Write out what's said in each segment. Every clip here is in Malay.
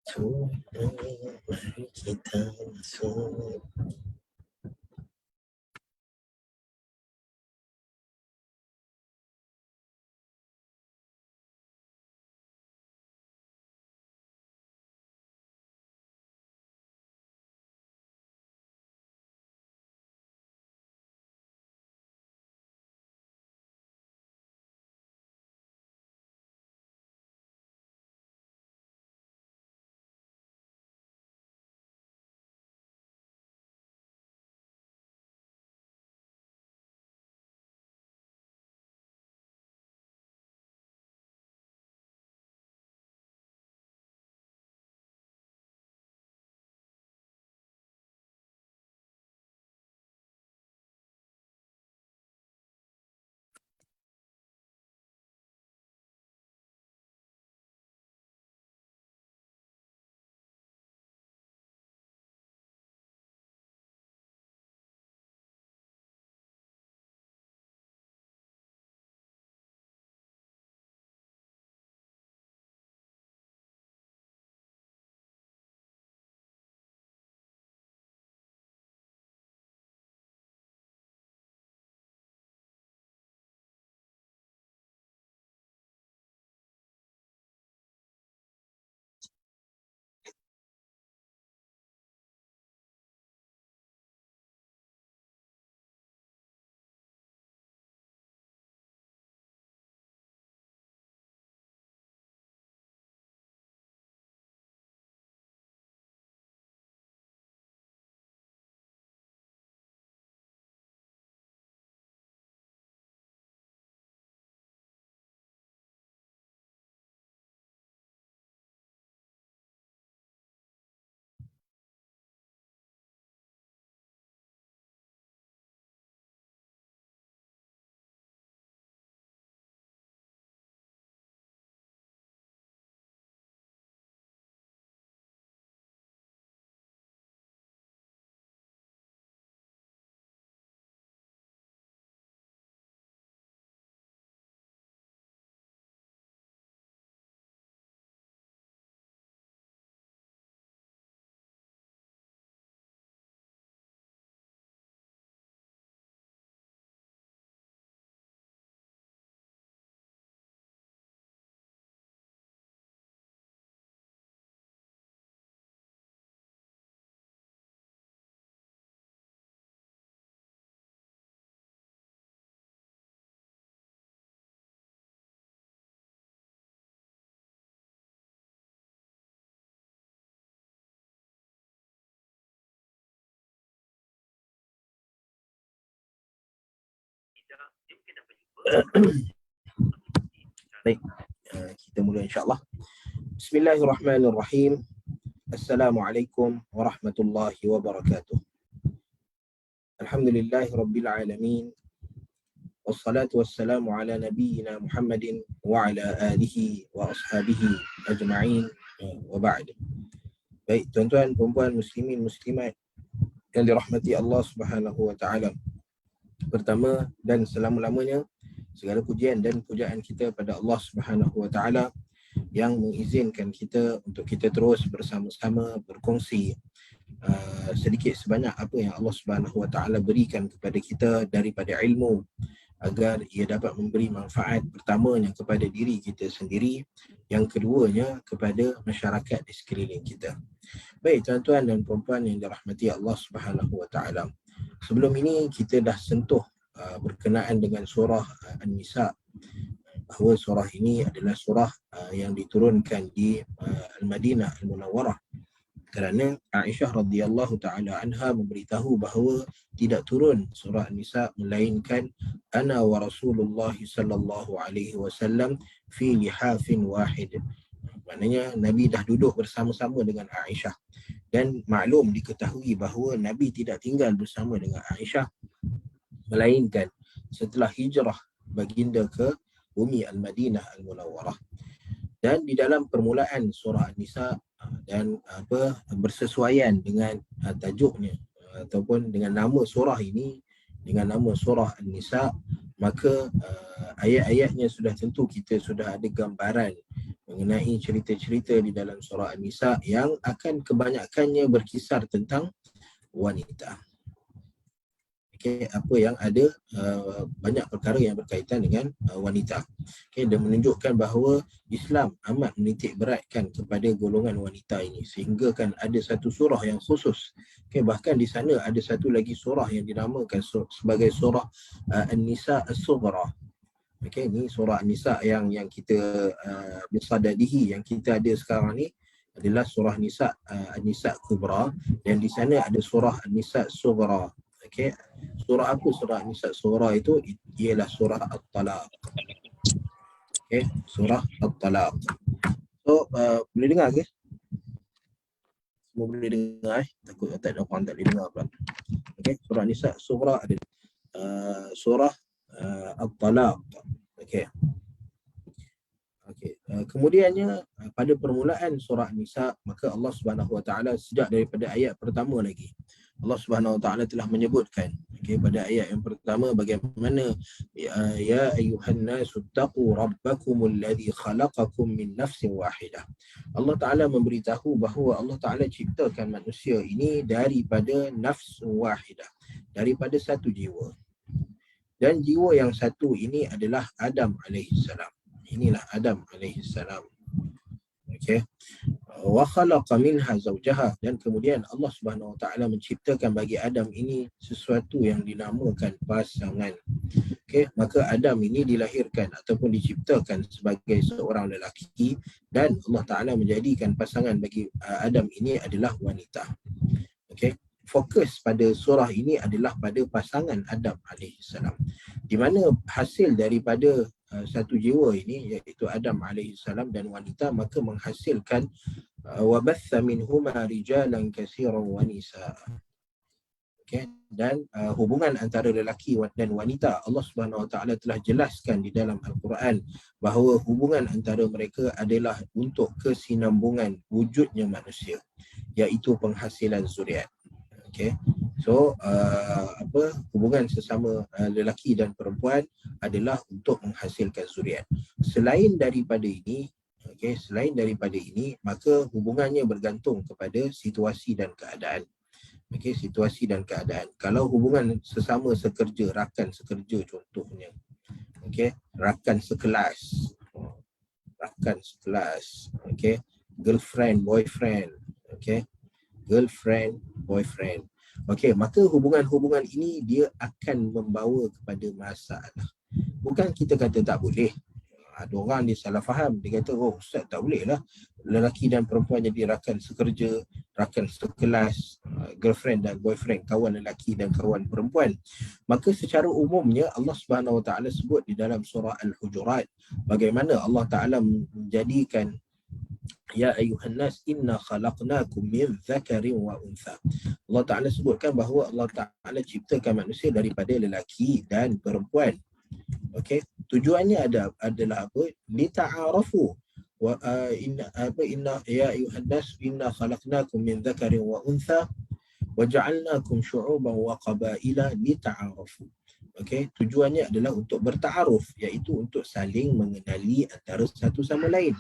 Mari kita masuk. Baik, kita mula insya-Allah. Bismillahirrahmanirrahim. Assalamualaikum warahmatullahi wabarakatuh. Alhamdulillahirabbil alamin. Wassalatu wassalamu ala nabiyyina Muhammadin wa ala alihi wa ashabihi ajma'in wa ba'd. Baik, tuan-tuan, puan-puan, muslimin, muslimat yang dirahmati Allah Subhanahu wa taala. Pertama dan selama-lamanya segala pujian dan pujaan kita pada Allah Subhanahu wa taala yang mengizinkan kita untuk kita terus bersama-sama berkongsi sedikit sebanyak apa yang Allah Subhanahu wa taala berikan kepada kita daripada ilmu, agar ia dapat memberi manfaat pertamanya kepada diri kita sendiri, yang keduanya kepada masyarakat di sekeliling kita. Baik, tuan-tuan dan puan-puan yang dirahmati Allah Subhanahu wa taala. Sebelum ini kita dah sentuh berkenaan dengan surah An-Nisa, bahawa surah ini adalah surah yang diturunkan di Al-Madinah Al-Munawwarah, kerana Aisyah radhiyallahu taala anha memberitahu bahawa tidak turun surah An-Nisa melainkan ana wa Rasulullah sallallahu alaihi wasallam fi lihafin wahid. Maknanya Nabi dah duduk bersama-sama dengan Aisyah, dan maklum diketahui bahawa Nabi tidak tinggal bersama dengan Aisyah melainkan setelah hijrah baginda ke bumi Al-Madinah Al-Munawwarah. Dan di dalam permulaan surah An-Nisa dan bersesuaian dengan tajuknya ataupun dengan nama surah ini, dengan nama surah An-Nisa, maka ayat-ayatnya sudah tentu kita sudah ada gambaran mengenai cerita-cerita di dalam surah An-Nisa yang akan kebanyakannya berkisar tentang wanita. Okay, apa yang ada banyak perkara yang berkaitan dengan wanita. Okay, dan menunjukkan bahawa Islam amat menitik beratkan kepada golongan wanita ini, sehingga kan ada satu surah yang khusus. Okay, bahkan di sana ada satu lagi surah yang dinamakan sebagai surah An-Nisa As-Sughra. Okay, ni surah An-Nisa yang kita bisadadihi yang kita ada sekarang ni adalah surah Nisa An-Nisa Kubra, dan di sana ada surah An-Nisa Sughra. Okay, surah apa surah An-Nisa Sughra itu? Ialah surah At-Talaq. Okay, surah At-Talaq. So boleh dengar ke? Semua boleh dengar takut tak ada orang tak boleh dengar pula. Okay, surah An-Nisa Sughra ada surah At-Talaq. Okay. Okay. Kemudiannya pada permulaan surah An-Nisa, maka Allah Subhanahu Wa Taala sejak daripada ayat pertama lagi, Allah Subhanahu Wa Taala telah menyebutkan, okay, pada ayat yang pertama bagaimana ya ayyuhan nasu taqu rabbakumul ladzi khalaqakum min nafsin wahidah. Allah Taala memberitahu bahawa Allah Taala ciptakan manusia ini daripada nafs wahidah, daripada satu jiwa. Dan jiwa yang satu ini adalah Adam alaihissalam. Inilah Adam alaihissalam. Okey. Wa khalaqa minha zawjaha, dan kemudian Allah Subhanahu Wa Taala menciptakan bagi Adam ini sesuatu yang dinamakan pasangan. Okey, maka Adam ini dilahirkan ataupun diciptakan sebagai seorang lelaki, dan Allah Taala menjadikan pasangan bagi Adam ini adalah wanita. Okey. Fokus pada surah ini adalah pada pasangan Adam alaihissalam, di mana hasil daripada satu jiwa ini iaitu Adam alaihissalam dan wanita, maka menghasilkan wabatha minhuma rijalan katsiran wa nisaa. Okay. Dan hubungan antara lelaki dan wanita, Allah Subhanahu Wa Taala telah jelaskan di dalam Al-Quran bahawa hubungan antara mereka adalah untuk kesinambungan wujudnya manusia, iaitu penghasilan zuriat. Okay. So hubungan sesama lelaki dan perempuan adalah untuk menghasilkan zuriat. Selain daripada ini, maka hubungannya bergantung kepada situasi dan keadaan. Okay, situasi dan keadaan. Kalau hubungan sesama sekerja, rakan sekerja contohnya, okay, rakan sekelas, okay, girlfriend, boyfriend, okay, girlfriend, boyfriend. Okey, maka hubungan-hubungan ini dia akan membawa kepada masalah. Bukan kita kata tak boleh. Ada orang dia salah faham, dia kata oh ustaz tak boleh lah lelaki dan perempuan jadi rakan sekerja, rakan sekelas, girlfriend dan boyfriend, kawan lelaki dan kawan perempuan. Maka secara umumnya Allah Subhanahu Wa Taala sebut di dalam surah Al-Hujurat bagaimana Allah Taala menjadikan ya ayuhan nas inna khalaqnakum min dzakarin wa untha. Allah Taala sebutkan bahawa Allah Taala ciptakan manusia daripada lelaki dan perempuan. Okey, tujuannya adalah apa? Lita'arafu wa inna ya ayuhan nas inna khalaqnakum min dzakarin wa untha wa ja'alnakum syu'uban wa qabaila lita'arafu. Okey, tujuannya adalah untuk bertaaruf, iaitu untuk saling mengenali antara satu sama lain.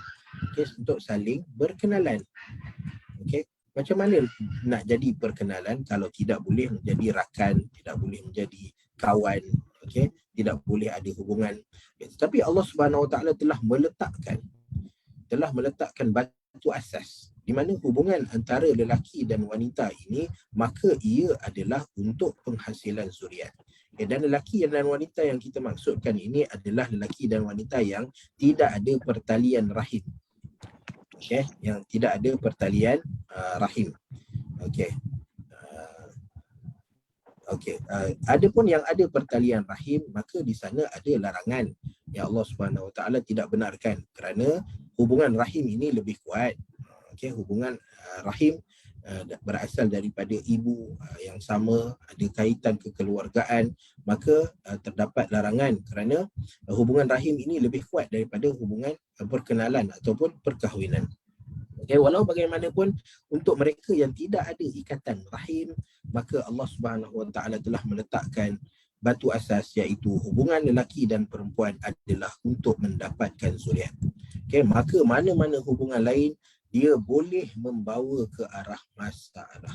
Okay, untuk saling berkenalan. Okay, macam mana nak jadi perkenalan kalau tidak boleh menjadi rakan, tidak boleh menjadi kawan, okay, tidak boleh ada hubungan. Tetapi Allah Subhanahu Wa Taala telah meletakkan batu asas di mana hubungan antara lelaki dan wanita ini, maka ia adalah untuk penghasilan zuriat. Dan lelaki dan wanita yang kita maksudkan ini adalah lelaki dan wanita yang tidak ada pertalian rahim. Okay, yang tidak ada pertalian rahim. Okey. Adapun yang ada pertalian rahim, maka di sana ada larangan yang Allah Subhanahu Wa Taala tidak benarkan, kerana hubungan rahim ini lebih kuat. Okey, hubungan rahim berasal daripada ibu yang sama, ada kaitan kekeluargaan, maka terdapat larangan kerana hubungan rahim ini lebih kuat daripada hubungan perkenalan ataupun perkahwinan. Okay, walau bagaimanapun untuk mereka yang tidak ada ikatan rahim, maka Allah Subhanahu Wa Taala telah meletakkan batu asas, iaitu hubungan lelaki dan perempuan adalah untuk mendapatkan zuriat. Okay, maka mana-mana hubungan lain dia boleh membawa ke arah masalah.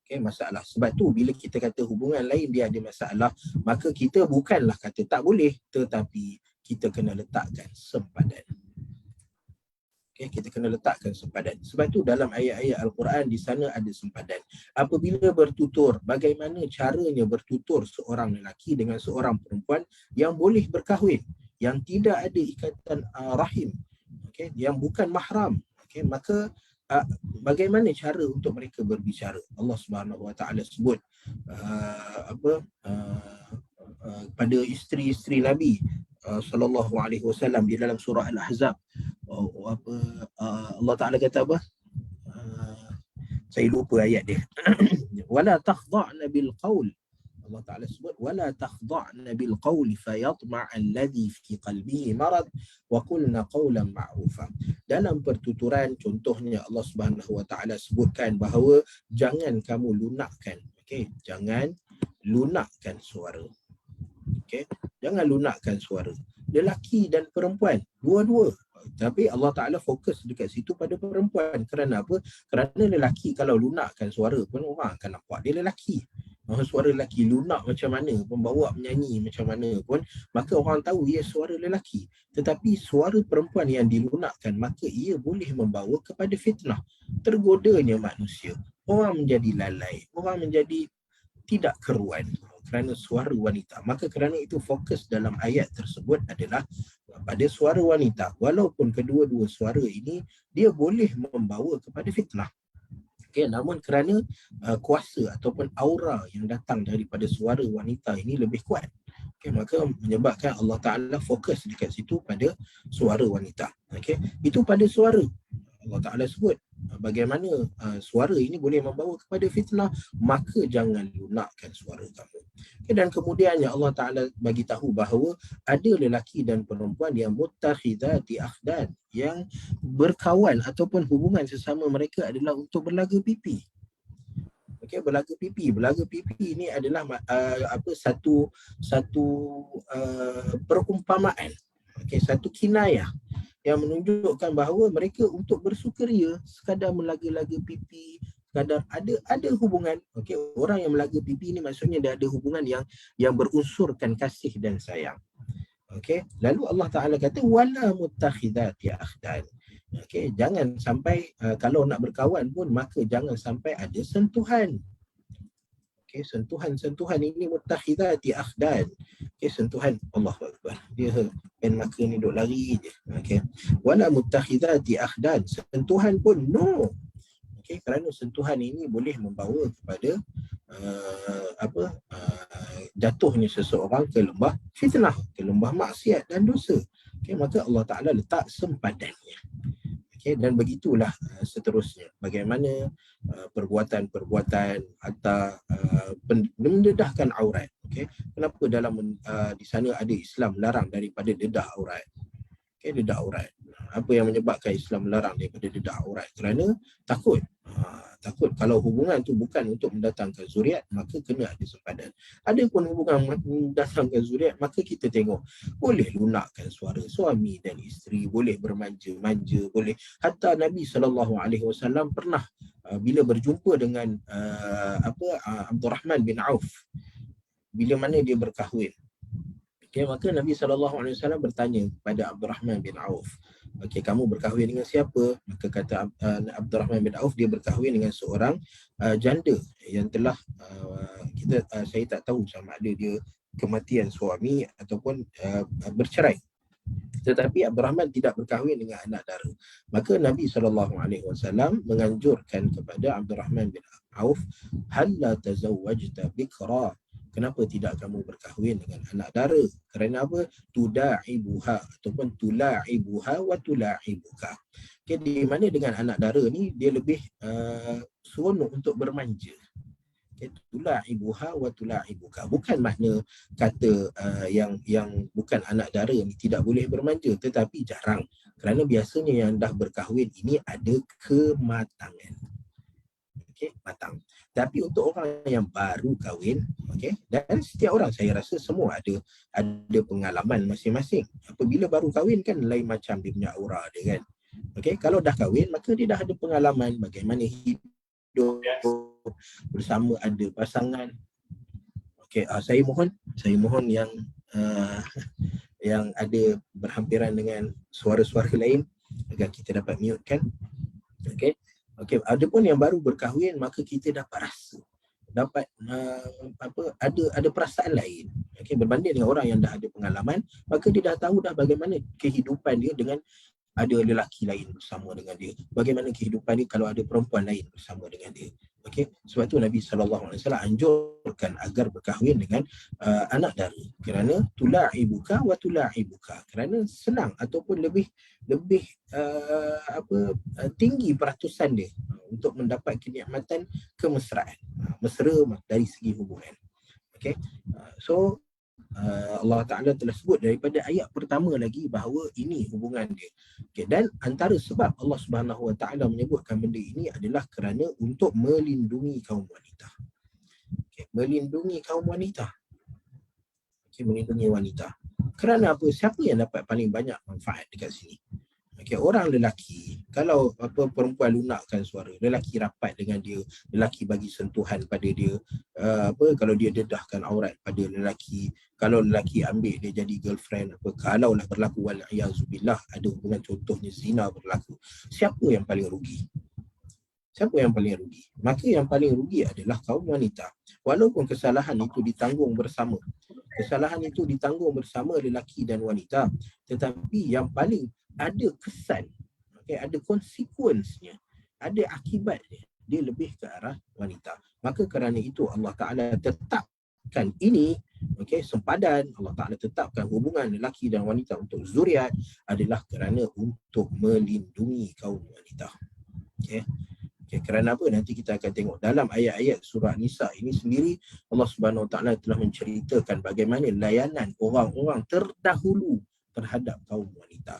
Okay, masalah. Sebab tu bila kita kata hubungan lain dia ada masalah, maka kita bukanlah kata tak boleh, tetapi kita kena letakkan sempadan. Okay, kita kena letakkan sempadan. Sebab tu dalam ayat-ayat Al-Quran di sana ada sempadan. Apabila bertutur, bagaimana caranya bertutur seorang lelaki dengan seorang perempuan yang boleh berkahwin, yang tidak ada ikatan rahim, okay, yang bukan mahram. Okay, maka bagaimana cara untuk mereka berbicara? Allah Subhanahu Wa Taala sebut pada isteri-isteri Nabi sallallahu alaihi wasallam di dalam surah Al-Ahzab. Allah Taala kata apa? Saya lupa ayat dia. Wala takhdha'na bil qaul. Allah Taala sebut wala takhdha'na bil qaul fayatma'a alladhi fi qalbihi marad wa qulna qawlan ma'rufa. Dalam pertuturan contohnya Allah Subhanahu Wa Taala sebutkan bahawa jangan kamu lunakkan, okey, jangan lunakkan suara. Okey, jangan lunakkan suara. Lelaki dan perempuan, dua-dua. Tapi Allah Ta'ala fokus dekat situ pada perempuan. Kerana apa? Kerana lelaki kalau lunakkan suara pun orang akan nampak dia lelaki. Suara lelaki lunak macam mana, pembawa menyanyi macam mana pun, maka orang tahu ia suara lelaki. Tetapi suara perempuan yang dilunakkan, maka ia boleh membawa kepada fitnah. Tergodanya manusia. Orang menjadi lalai. Orang menjadi tidak keruan kerana suara wanita. Maka kerana itu fokus dalam ayat tersebut adalah pada suara wanita. Walaupun kedua-dua suara ini dia boleh membawa kepada fitnah. Okay, namun kerana kuasa ataupun aura yang datang daripada suara wanita ini lebih kuat. Okay, maka menyebabkan Allah Ta'ala fokus dekat situ pada suara wanita. Okay, itu pada suara. Allah Ta'ala sebut bagaimana suara ini boleh membawa kepada fitnah, maka jangan lunakkan suara kamu. Okay, dan kemudiannya Allah Ta'ala bagi tahu bahawa ada lelaki dan perempuan yang muttakhidati akhdan, yang berkawan ataupun hubungan sesama mereka adalah untuk berlaga pipi. Okay, berlaga pipi. Berlaga pipi ini adalah satu perumpamaan. Okay, satu kinayah yang menunjukkan bahawa mereka untuk bersukaria, sekadar melaga-laga pipi, sekadar ada hubungan. Okay, orang yang melaga pipi ini maksudnya dia ada hubungan yang berunsurkan kasih dan sayang. Okay, lalu Allah Ta'ala kata wala muttakhidati akhdan. Okay, jangan sampai kalau nak berkawan pun maka jangan sampai ada sentuhan. Okay, sentuhan ini muttakhidati akhdan. Okay, sentuhan, Allahu Akbar. Dia pen maka ni duk lari je. Okay, wala muttakhidati akhdan. Sentuhan pun no. Okay, kerana sentuhan ini boleh membawa kepada jatuhnya seseorang ke lembah fitnah, ke lembah maksiat dan dosa. Okay, maka Allah Ta'ala letak sempadannya. Okay, dan begitulah seterusnya. Bagaimana perbuatan-perbuatan atau mendedahkan aurat. Okay, kenapa dalam di sana ada Islam larang daripada dedah aurat? Okay, dedah aurat. Apa yang menyebabkan Islam melarang daripada dedah aurat? Kerana takut. Takut kalau hubungan tu bukan untuk mendatangkan zuriat, maka kena ada sempadan. Ada pun hubungan mendatangkan zuriat, maka kita tengok boleh lunakkan suara suami dan isteri, boleh bermanja-manja, boleh. Hatta Nabi SAW pernah bila berjumpa dengan Abdul Rahman bin Auf, bila mana dia berkahwin. Okay, maka Nabi SAW bertanya kepada Abdul Rahman bin Auf, okay, kamu berkahwin dengan siapa? Maka kata Abdul Rahman bin Auf, dia berkahwin dengan seorang janda yang telah saya tak tahu sama ada dia kematian suami ataupun bercerai. Tetapi Abdul Rahman tidak berkahwin dengan anak dara. Maka Nabi SAW menganjurkan kepada Abdul Rahman bin Auf, halla tazawwajta bikra, kenapa tidak kamu berkahwin dengan anak dara? Kerana apa? Tuda'ibuha ataupun tula'ibuha wa tula'ibuka. Okay, di mana dengan anak dara ni dia lebih seronok untuk bermanja. Okay, tula'ibuha wa tula'ibuka. Bukan makna kata yang bukan anak dara ni tidak boleh bermanja, tetapi jarang. Kerana biasanya yang dah berkahwin ini ada kematangan. matang. Tapi untuk orang yang baru kahwin, dan setiap orang saya rasa semua ada pengalaman masing-masing. Apabila baru kahwin kan lain macam dia punya aura dia kan. Kalau dah kahwin maka dia dah ada pengalaman bagaimana hidup bersama ada pasangan. Saya mohon yang ada berhampiran dengan suara-suara lain agar kita dapat mute kan. Ada pun yang baru berkahwin maka kita dapat rasa, dapat ada perasaan lain. Berbanding dengan orang yang dah ada pengalaman, maka dia dah tahu dah bagaimana kehidupan dia dengan ada lelaki lain bersama dengan dia. Bagaimana kehidupan dia kalau ada perempuan lain bersama dengan dia. Sebab tu Nabi SAW anjurkan agar berkahwin dengan anak dara. Kerana tula'ibuka wa tula'ibuka. Kerana senang ataupun lebih tinggi peratusan dia untuk mendapat kenikmatan kemesraan. Mesra dari segi hubungan. So Allah Ta'ala telah sebut daripada ayat pertama lagi bahawa ini hubungan dia. Dan antara sebab Allah Subhanahu Wa Ta'ala menyebutkan benda ini adalah kerana untuk melindungi kaum wanita. Melindungi kaum wanita. Melindungi wanita. Kerana apa? Siapa yang dapat paling banyak manfaat dekat sini? Orang lelaki, kalau perempuan lunakkan suara, lelaki rapat dengan dia, lelaki bagi sentuhan pada dia, kalau dia dedahkan aurat pada lelaki, kalau lelaki ambil dia jadi girlfriend, kalaulah berlaku wal-iyazubillah, ada hubungan contohnya zina berlaku, siapa yang paling rugi? Siapa yang paling rugi? Maka yang paling rugi adalah kaum wanita. Walaupun kesalahan itu ditanggung bersama. Kesalahan itu ditanggung bersama lelaki dan wanita. Tetapi yang paling ada kesan, ada konsekuensnya, ada akibatnya, dia lebih ke arah wanita. Maka kerana itu Allah Ta'ala tetapkan ini, sempadan, Allah Ta'ala tetapkan hubungan lelaki dan wanita untuk zuriat adalah kerana untuk melindungi kaum wanita. Kerana apa? Nanti kita akan tengok dalam ayat-ayat surah Nisa ini sendiri, Allah Subhanahu Wa Ta'ala telah menceritakan bagaimana layanan orang-orang terdahulu terhadap kaum wanita.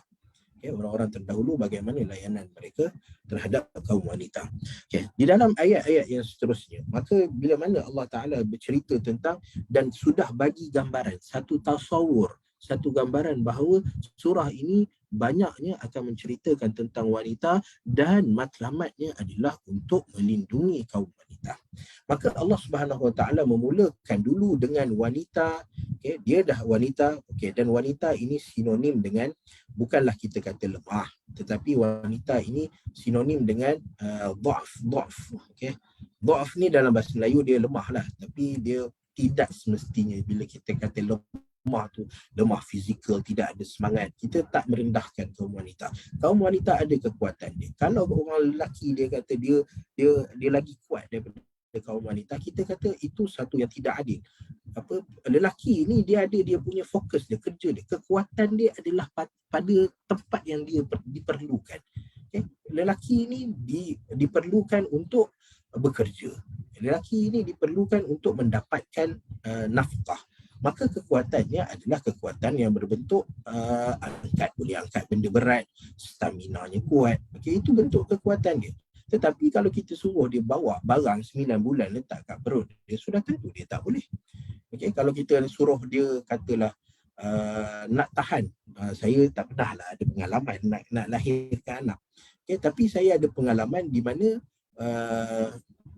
Orang-orang terdahulu bagaimana layanan mereka terhadap kaum wanita. Di dalam ayat-ayat yang seterusnya, maka bila mana Allah Ta'ala bercerita tentang dan sudah bagi gambaran, satu tasawur, satu gambaran bahawa surah ini banyaknya akan menceritakan tentang wanita dan matlamatnya adalah untuk melindungi kaum wanita. Maka Allah Subhanahu Wa Ta'ala memulakan dulu dengan wanita. Dia dah wanita, dan wanita ini sinonim dengan, bukanlah kita kata lemah, tetapi wanita ini sinonim dengan dha'af. Dha'af ni dalam bahasa Melayu dia lemah lah, tapi dia tidak semestinya bila kita kata lemah tu, lemah fizikal, tidak ada semangat. Kita tak merendahkan kaum wanita. Kaum wanita ada kekuatan dia. Kalau orang lelaki dia kata dia lagi kuat daripada kaum wanita, kita kata itu satu yang tidak adil. Lelaki ni dia ada dia punya fokus dia, kerja dia, kekuatan dia adalah pada tempat yang dia diperlukan. Lelaki ni diperlukan untuk bekerja. Lelaki ini diperlukan untuk mendapatkan nafkah. Maka kekuatannya adalah kekuatan yang berbentuk boleh angkat benda berat, stamina-nya kuat. Itu bentuk kekuatan dia. Tetapi kalau kita suruh dia bawa barang 9 bulan letak kat perut, dia sudah tentu dia tak boleh. Kalau kita suruh dia katalah nak tahan, saya tak pernah lah ada pengalaman nak lahirkan anak. Tapi saya ada pengalaman di mana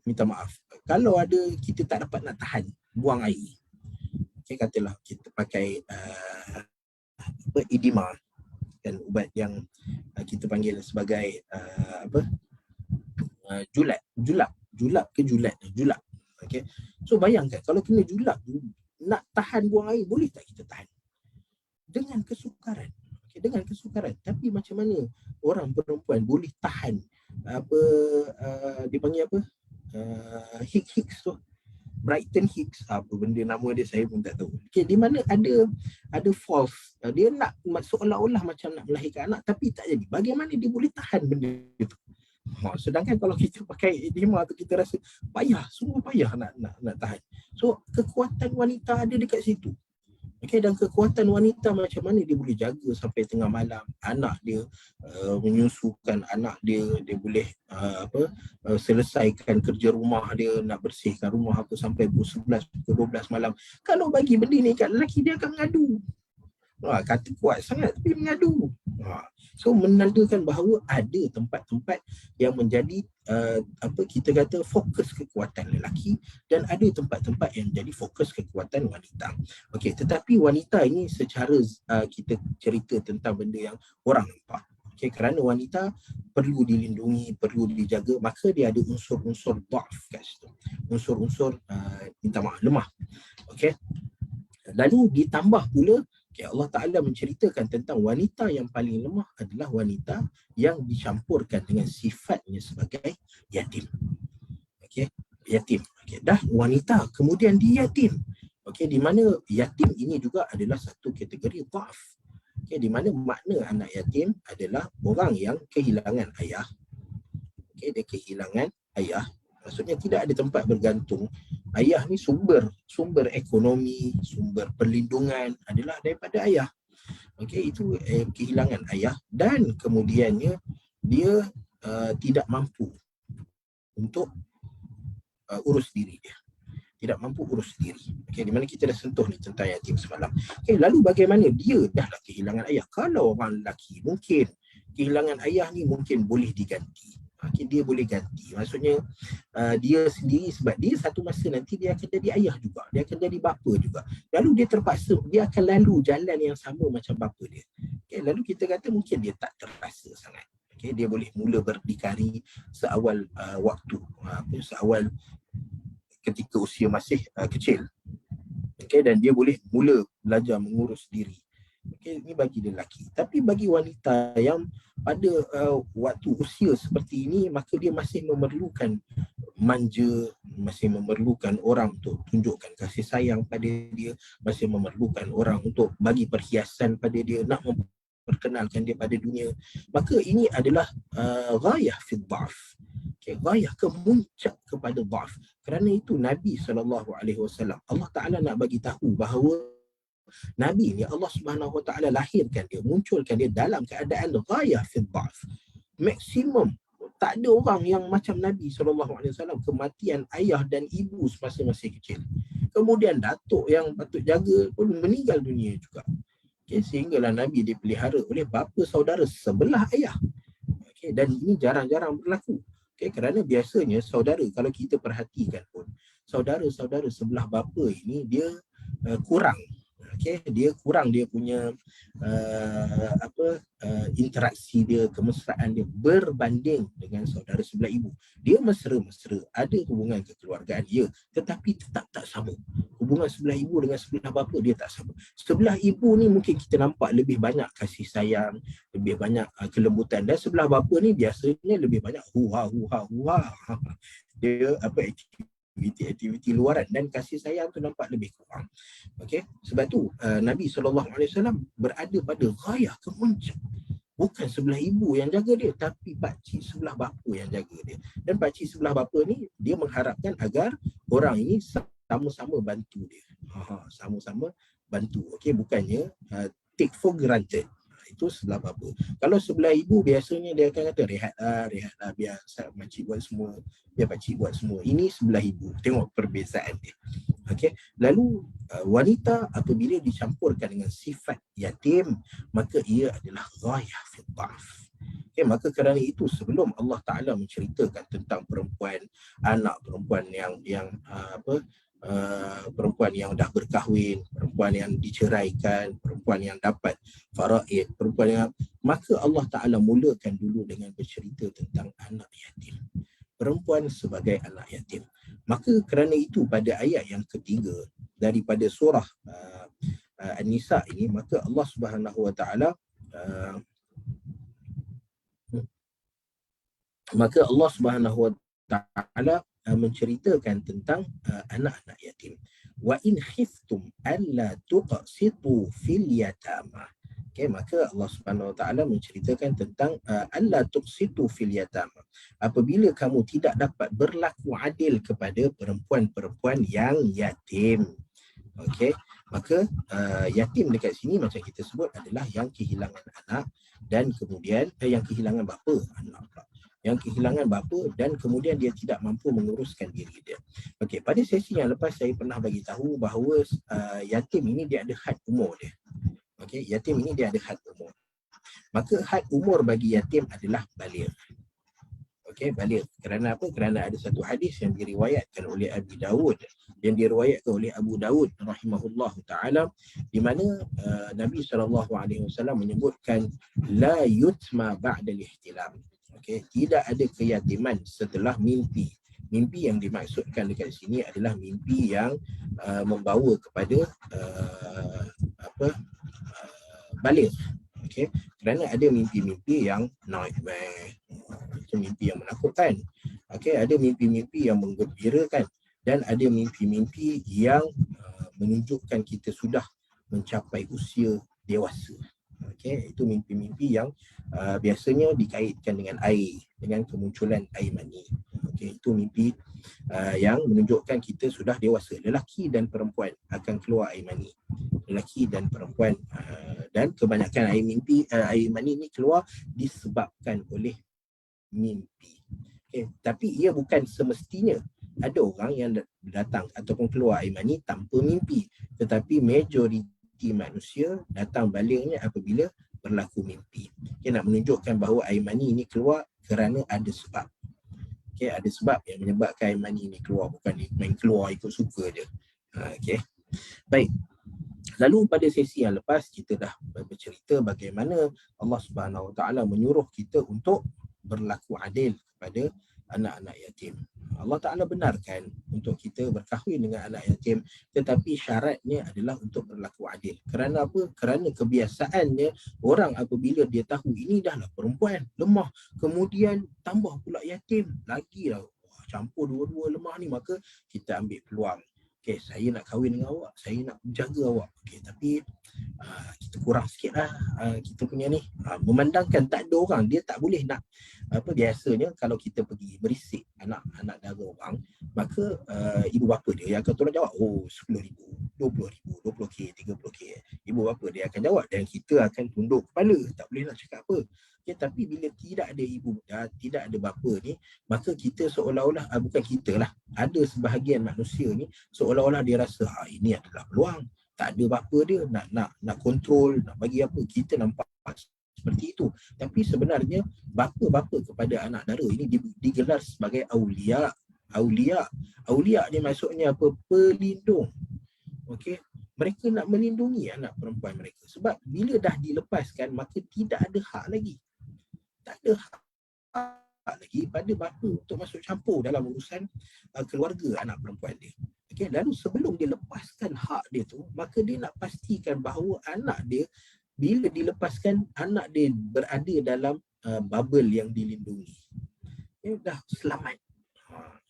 minta maaf, kalau ada kita tak dapat nak tahan buang air, katalah kita pakai edema, dan ubat yang kita panggil sebagai julap. So bayangkan kalau kena julap, nak tahan buang air, boleh tak kita tahan? Dengan kesukaran. Tapi macam mana orang perempuan boleh tahan dia panggil apa? Hicks tu. Brighton Hicks, apa benda nama dia saya pun tak tahu. Di mana ada false, dia nak seolah-olah macam nak melahirkan anak tapi tak jadi. Bagaimana dia boleh tahan benda itu? Sedangkan kalau kita pakai edema tu kita rasa payah, semua payah nak tahan. So kekuatan wanita ada dekat situ. Okey, dan kekuatan wanita macam mana dia boleh jaga sampai tengah malam anak dia, menyusukan anak dia, dia boleh selesaikan kerja rumah dia, nak bersihkan rumah apa sampai pukul 11 pukul 12 malam. Kalau bagi benda ni kat lelaki, dia akan mengadu. Kata kuat sangat tapi mengadu. So menandakan bahawa ada tempat-tempat yang menjadi kita kata fokus kekuatan lelaki, dan ada tempat-tempat yang jadi fokus kekuatan wanita. Okey, tetapi wanita ini secara kita cerita tentang benda yang orang nampak. Okey, kerana wanita perlu dilindungi, perlu dijaga, maka dia ada unsur-unsur dhaf kat situ. Unsur-unsur minta maaf, lemah. Okey. Lalu ditambah pula, Allah Ta'ala menceritakan tentang wanita yang paling lemah adalah wanita yang dicampurkan dengan sifatnya sebagai yatim. Okey, yatim. Okey, dah wanita kemudian dia yatim. Okey, di mana yatim ini juga adalah satu kategori dhaf. Okey, di mana makna anak yatim adalah orang yang kehilangan ayah. Okey, dia kehilangan ayah. Maksudnya tidak ada tempat bergantung. Ayah ni sumber ekonomi, sumber perlindungan adalah daripada ayah. Okey, itu kehilangan ayah, dan kemudiannya dia tidak mampu untuk urus diri dia. Tidak mampu urus diri. Okey, di mana kita dah sentuh ni tentang yatim semalam. Okey, lalu bagaimana dia dah lah kehilangan ayah? Kalau orang lelaki mungkin kehilangan ayah ni mungkin boleh diganti. Okay, dia boleh ganti. Maksudnya dia sendiri, sebab dia satu masa nanti dia akan jadi ayah juga, dia akan jadi bapa juga. Lalu dia terpaksa, dia akan lalu jalan yang sama macam bapa dia. Okay, lalu kita kata mungkin dia tak terpaksa sangat. Okay, dia boleh mula berdikari seawal waktu, seawal ketika usia masih kecil. Okay, dan dia boleh mula belajar mengurus diri. Okay, ini bagi lelaki. Tapi bagi wanita yang pada waktu usia seperti ini, maka dia masih memerlukan manja, masih memerlukan orang untuk tunjukkan kasih sayang pada dia, masih memerlukan orang untuk bagi perhiasan pada dia, nak memperkenalkan dia pada dunia. Maka ini adalah ghayah fi dhaf. Okay, ghayah kemuncak kepada dhaf. Kerana itu Nabi SAW, Allah Ta'ala nak bagi tahu bahawa Nabi ni Allah Subhanahu Wa Taala lahirkan dia, munculkan dia dalam keadaan ghayah fi dhaf. Maksimum. Tak ada orang yang macam Nabi SAW, kematian ayah dan ibu semasa masih kecil. Kemudian datuk yang patut jaga pun meninggal dunia juga. Okay, sehinggalah Nabi dipelihara oleh bapa saudara sebelah ayah. Okay, dan ini jarang-jarang berlaku. Okay, kerana biasanya saudara, kalau kita perhatikan pun, saudara-saudara sebelah bapa ini dia kurang. Okay, dia kurang dia punya interaksi dia, kemesraan dia berbanding dengan saudara sebelah ibu. Dia mesra-mesra, ada hubungan kekeluargaan, ya, tetapi tetap tak sama. Hubungan sebelah ibu dengan sebelah bapa dia tak sama. Sebelah ibu ni mungkin kita nampak lebih banyak kasih sayang, lebih banyak kelembutan, dan sebelah bapa ni biasanya lebih banyak huha. Dia aktiviti luaran, dan kasih sayang tu nampak lebih kurang. Okey, sebab tu Nabi SAW berada pada ghayah kemuncak. Bukan sebelah ibu yang jaga dia, tapi pakcik sebelah bapa yang jaga dia. Dan pakcik sebelah bapa ni dia mengharapkan agar orang ini sama-sama bantu dia. Sama-sama bantu. Okey, bukannya take for granted. Itu sebelah bapa. Kalau sebelah ibu biasanya dia akan kata rehatlah, biar makcik buat semua, biar pakcik buat semua. Ini sebelah ibu. Tengok perbezaan dia. Okey, lalu wanita apabila dicampurkan dengan sifat yatim, maka ia adalah ghayah fi dhaf. Okay, maka kerana itu sebelum Allah Ta'ala menceritakan tentang perempuan, anak perempuan yang perempuan yang dah berkahwin, perempuan yang diceraikan, perempuan yang dapat faraid, perempuan yang, maka Allah Ta'ala mulakan dulu dengan bercerita tentang anak yatim, perempuan sebagai anak yatim. Maka kerana itu pada ayat yang ketiga daripada surah An-Nisa ini, maka Allah Subhanahu Wa Ta'ala menceritakan tentang anak-anak yatim. Wa in khiftum alla tuqsitu fil yatama. Okay, maka Allah Subhanahu Wa Taala menceritakan tentang alla tuqsitu fil yatama. Apabila kamu tidak dapat berlaku adil kepada perempuan-perempuan yang yatim. Okey, Maka yatim dekat sini macam kita sebut adalah yang kehilangan anak dan kemudian yang kehilangan bapa, anak pula. Yang kehilangan bapa dan kemudian dia tidak mampu menguruskan diri dia. Okey, pada sesi yang lepas saya pernah bagi tahu bahawa yatim ini dia ada had umur dia. Okey, yatim ini dia ada had umur. Maka had umur bagi yatim adalah baligh. Okey, baligh. Kerana apa? Kerana ada satu hadis yang diriwayatkan oleh Abi Dawud, yang diriwayatkan oleh Abu Dawud rahimahullahu taala, di mana Nabi SAW menyebutkan la yutma ba'da al-ihtilam. Okey, tidak ada keyatiman setelah mimpi. Mimpi yang dimaksudkan dekat sini adalah mimpi yang membawa kepada baligh. Okey, kerana ada mimpi-mimpi yang nightmare, itu mimpi yang menakutkan. Okey, ada mimpi-mimpi yang menggembirakan dan ada mimpi-mimpi yang menunjukkan kita sudah mencapai usia dewasa. Okey, itu mimpi-mimpi yang biasanya dikaitkan dengan air, dengan kemunculan air mani. Okey, itu mimpi yang menunjukkan kita sudah dewasa. Lelaki dan perempuan akan keluar air mani. Lelaki dan perempuan dan kebanyakan air mani ni keluar disebabkan oleh mimpi. Okay. Tapi ia bukan semestinya. Ada orang yang datang ataupun keluar air mani tanpa mimpi. Tetapi majoriti manusia datang balighnya apabila berlaku mimpi. Okay, nak menunjukkan bahawa air mani ini keluar kerana ada sebab. Okay, ada sebab yang menyebabkan air mani ini keluar. Bukan main keluar ikut suka je. Okay. Baik. Lalu pada sesi yang lepas kita dah bercerita bagaimana Allah Subhanahu Wa Taala menyuruh kita untuk berlaku adil kepada anak-anak yatim. Allah Ta'ala benarkan untuk kita berkahwin dengan anak yatim, tetapi syaratnya adalah untuk berlaku adil. Kerana apa? Kerana kebiasaannya orang apabila dia tahu ini dahlah perempuan lemah, kemudian tambah pula yatim, lagilah campur dua-dua lemah ni, maka kita ambil peluang. Okay, saya nak kahwin dengan awak, saya nak jaga awak. Okay, tapi kita kurang sikit lah kita punya ni. Memandangkan tak ada orang, dia tak boleh nak biasanya kalau kita pergi berisik anak dara orang, maka ibu bapa dia yang akan tolong jawab, oh RM10,000, RM20,000, RM20K, RM30K. Ibu bapa dia akan jawab dan kita akan tunduk kepala, tak boleh nak cakap apa. Okay, tapi bila tidak ada ibu, tidak ada bapa ni, maka kita seolah-olah, bukan kita lah, ada sebahagian manusia ni seolah-olah dia rasa ini adalah peluang. Tak ada bapa dia nak kontrol, nak bagi apa, kita nampak seperti itu. Tapi sebenarnya bapa-bapa kepada anak dara ini digelar sebagai aulia. Aulia ni maksudnya apa? Pelindung. Okey, mereka nak melindungi anak perempuan mereka. Sebab bila dah dilepaskan, maka tidak ada hak lagi. Tak ada hak lagi pada bapa untuk masuk campur dalam urusan keluarga anak perempuan dia. Okay, lalu sebelum dia lepaskan hak dia tu, maka dia nak pastikan bahawa anak dia, bila dilepaskan, anak dia berada dalam bubble yang dilindungi. Okay, dah selamat.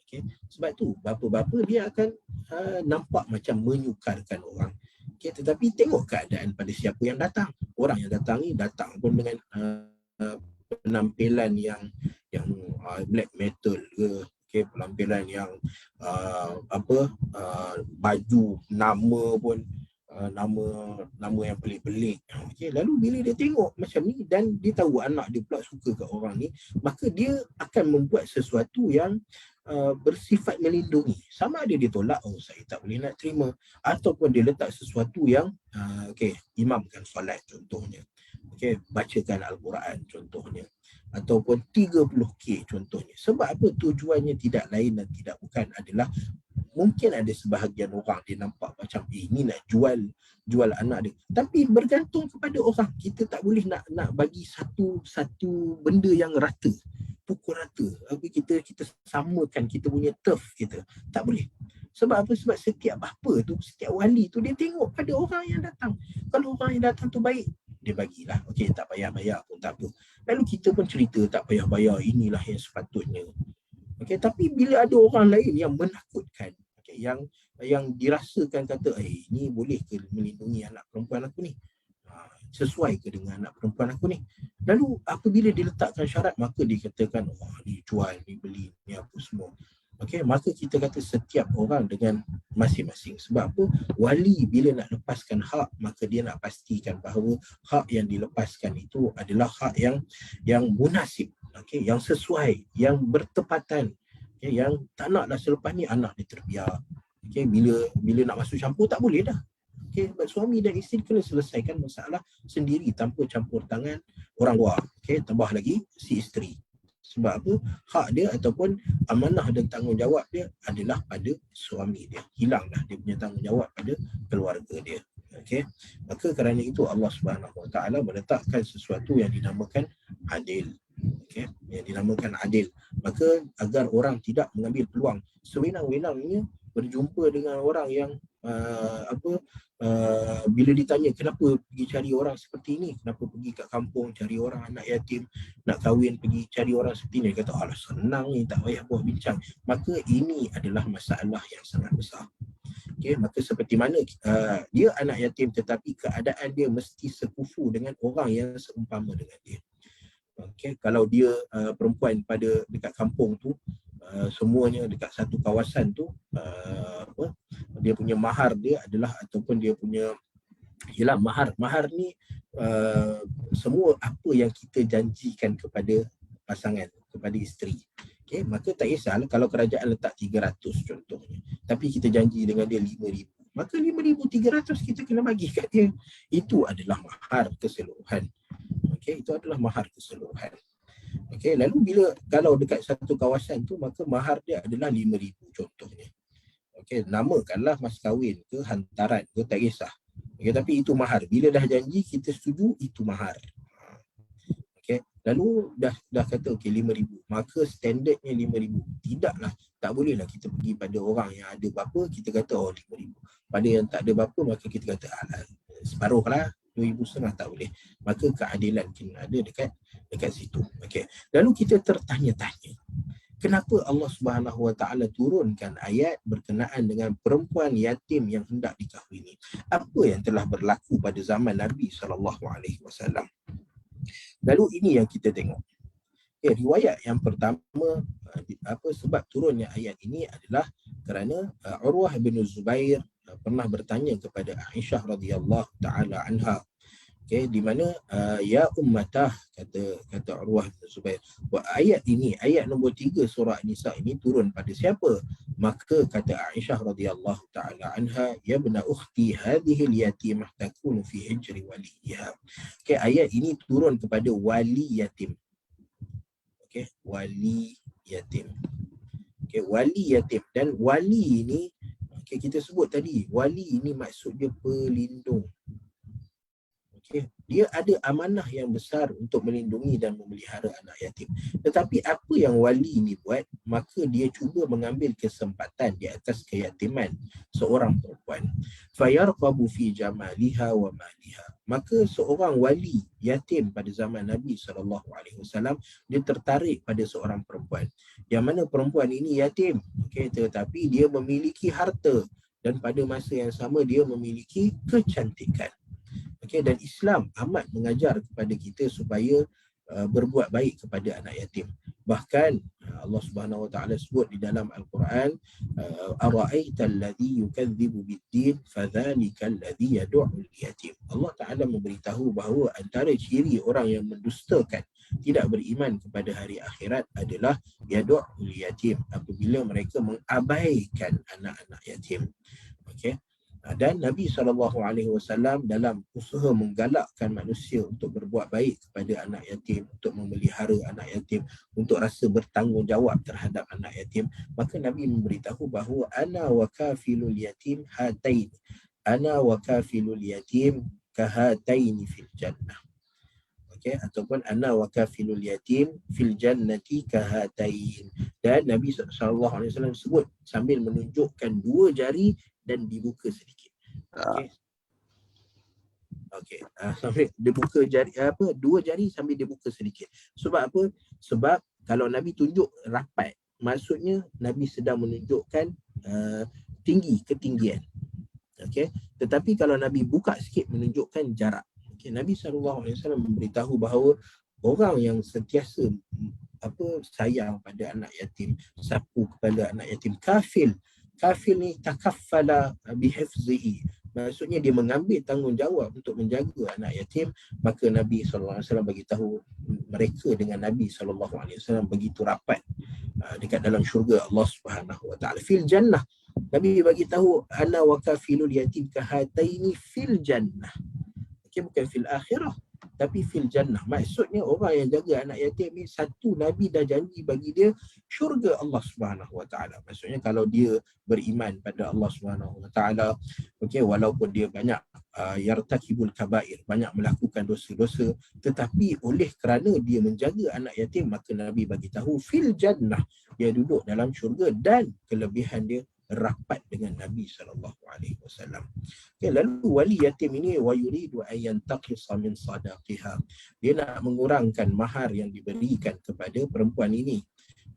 Okay. Sebab tu bapa-bapa dia akan nampak macam menyukarkan orang. Okay, tetapi tengok keadaan pada siapa yang datang. Orang yang datang ni datang pun dengan penampilan yang black metal ke, okay, penampilan yang baju nama pun nama yang pelik-pelik. Okay, lalu bila dia tengok macam ni dan dia tahu anak dia pula suka kat orang ni, maka dia akan membuat sesuatu yang bersifat melindungi. Sama ada dia tolak, oh saya tak boleh nak terima, ataupun dia letak sesuatu yang imamkan solat contohnya. Okay, bacakan Al-Quran contohnya, ataupun 30K contohnya. Sebab apa? Tujuannya tidak lain dan tidak bukan adalah mungkin ada sebahagian orang dia nampak macam ini nak jual anak dia, tapi bergantung kepada orang. Kita tak boleh nak bagi satu benda yang rata, pukul rata. Kita samakan kita punya turf kita. Tak boleh. Sebab apa? Sebab setiap bapa tu, setiap wali tu, dia tengok pada orang yang datang. Kalau orang yang datang tu baik, dia bagilah. Okey, tak payah bayar pun tak apa. Lalu kita pun cerita tak payah bayar, inilah yang sepatutnya. Okey, tapi bila ada orang lain yang menakutkan, okay, yang dirasakan kata, ini boleh ke melindungi anak perempuan aku ni? Sesuai ke dengan anak perempuan aku ni? Lalu apabila diletakkan syarat, maka dikatakan, ni jual, ni beli, ni apa semua. Okey, maka kita kata setiap orang dengan masing-masing. Sebab apa? Wali bila nak lepaskan hak, maka dia nak pastikan bahawa hak yang dilepaskan itu adalah hak yang munasib, okey, yang sesuai, yang bertepatan. Okay, yang tak naklah selepas ni anak dia terbiar. Okey, bila nak masuk campur tak boleh dah. Okey, suami dan isteri kena selesaikan masalah sendiri tanpa campur tangan orang luar. Okey, tambah lagi si isteri. Sebab apa? Hak dia ataupun amanah dan tanggungjawab dia adalah pada suami dia. Hilanglah dia punya tanggungjawab pada keluarga dia. Okey. Maka kerana itu Allah Subhanahu Wa Taala meletakkan sesuatu yang dinamakan adil. Okey, yang dinamakan adil. Maka agar orang tidak mengambil peluang sewenang-wenangnya berjumpa dengan orang yang bila ditanya kenapa pergi cari orang seperti ini, kenapa pergi kat kampung cari orang anak yatim, nak kahwin pergi cari orang seperti ini, dia kata alah senang ni, tak payah buat bincang. Maka ini adalah masalah yang sangat besar. Okay, maka seperti mana dia anak yatim tetapi keadaan dia mesti sekufu dengan orang yang seumpama dengan dia. Okay, kalau dia perempuan pada dekat kampung tu, semuanya dekat satu kawasan tu, dia punya mahar dia adalah ataupun dia punya mahar ni semua apa yang kita janjikan kepada pasangan, kepada isteri. Okay, maka tak kisahlah kalau kerajaan letak 300 contohnya, tapi kita janji dengan dia 5,000, maka 5,300 kita kena bagi kat dia. Itu adalah mahar keseluruhan. Okay, itu adalah mahar keseluruhan. Okay, lalu kalau dekat satu kawasan tu, maka mahar dia adalah 5,000 contohnya. Okay, namakanlah mas kahwin ke hantaran ke, tak kisah. Okay, tapi itu mahar. Bila dah janji kita setuju, itu mahar. Okay, lalu dah kata okey 5,000, maka standardnya 5,000. Tidaklah, tak bolehlah kita pergi pada orang yang ada berapa kita kata 5,000. Pada yang tak ada berapa maka kita kata separuh lah, 2,500, tak boleh. Maka keadilan kena ada dekat situ. Okey. Lalu kita tertanya-tanya, kenapa Allah Subhanahu Wa Taala turunkan ayat berkenaan dengan perempuan yatim yang hendak dikahwini? Apa yang telah berlaku pada zaman Nabi SAW? Lalu ini yang kita tengok. Riwayat yang pertama, sebab turunnya ayat ini adalah kerana Urwah bin Zubair pernah bertanya kepada Aisyah radhiyallahu taala anha. Okay, di mana ya ummatah, kata Urwah bin Zubair, ayat ini, ayat nombor 3 surah Nisa ini turun pada siapa? Maka kata Aisyah radhiyallahu taala anha, ya bna ukhti hadhihi al-yatimah takunu fi hijri waliha. Okay, ayat ini turun kepada wali yatim. Okay, wali yatim. Okay, wali yatim. Dan wali ini, okay, kita sebut tadi, wali ini maksud dia pelindung. Okay, dia ada amanah yang besar untuk melindungi dan memelihara anak yatim. Tetapi apa yang wali ini buat, maka dia cuba mengambil kesempatan di atas keyatiman seorang perempuan. Fayarqabu fi jamaliha wa maliha. Maka seorang wali yatim pada zaman Nabi SAW, dia tertarik pada seorang perempuan. Yang mana perempuan ini yatim, okay, tetapi dia memiliki harta dan pada masa yang sama dia memiliki kecantikan. Okay, dan Islam amat mengajar kepada kita supaya berbuat baik kepada anak yatim. Bahkan Allah Subhanahu Wa Taala sebut di dalam Al-Quran, ara'aital ladzi yukadzibu bid-din fadzalikal ladzi yad'ul yatim. Allah Taala memberitahu bahawa antara ciri orang yang mendustakan, tidak beriman kepada hari akhirat adalah yad'ul yatim, apabila mereka mengabaikan anak-anak yatim. Okey. Dan Nabi SAW dalam usaha menggalakkan manusia untuk berbuat baik kepada anak yatim, untuk memelihara anak yatim, untuk rasa bertanggungjawab terhadap anak yatim, maka Nabi memberitahu bahawa ana wa kafilul yatim hatain. Ana wa kafilul yatim kahataini fil jannah. Okay, ataupun ana wa kafilul yatim fil jannati kahatain. Dan Nabi SAW sebut sambil menunjukkan dua jari dan dibuka sedikit. Okey. Okey. Sambil dibuka jari dua jari sambil dibuka sedikit. Sebab apa? Sebab kalau Nabi tunjuk rapat, maksudnya Nabi sedang menunjukkan tinggi, ketinggian. Okey. Tetapi kalau Nabi buka sikit menunjukkan jarak. Okey, Nabi SAW memberitahu bahawa orang yang sentiasa sayang pada anak yatim, sapu kepada anak yatim. Kafil ni takaffala bihifzihi, maksudnya dia mengambil tanggungjawab untuk menjaga anak yatim. Maka Nabi SAW bagi tahu mereka dengan Nabi SAW begitu rapat dekat dalam syurga Allah Subhanahu Wa Taala. Fil jannah, Nabi bagi tahu ana wa kafilul yatim kahataini fil jannah. Okay, bukan fil akhirah, tapi fil jannah. Maksudnya orang yang jaga anak yatim ni, satu, Nabi dah janji bagi dia syurga Allah Subhanahu Wa Taala. Maksudnya kalau dia beriman pada Allah Subhanahu Wa Taala, okey, walaupun dia banyak yartakibul kabair, banyak melakukan dosa-dosa, tetapi oleh kerana dia menjaga anak yatim, maka Nabi bagi tahu fil jannah, dia duduk dalam syurga, dan kelebihan dia rapat dengan Nabi SAW. Okay, lalu wali yatim ini wa yuridu an yantaqisa min sadaqiha, dia nak mengurangkan mahar yang diberikan kepada perempuan ini.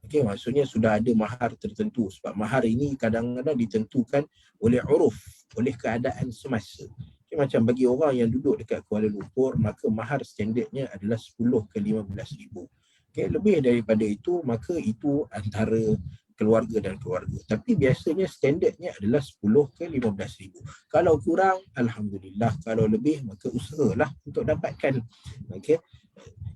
Okay, maksudnya sudah ada mahar tertentu, sebab mahar ini kadang-kadang ditentukan oleh uruf, oleh keadaan semasa. Okay, macam bagi orang yang duduk dekat Kuala Lumpur, maka mahar standardnya adalah 10 ke 15 ribu. Okay, lebih daripada itu, maka itu antara keluarga dan keluarga. Tapi biasanya standardnya adalah 10 ke 15 ribu. Kalau kurang, Alhamdulillah. Kalau lebih, maka usahalah untuk dapatkan. Okay.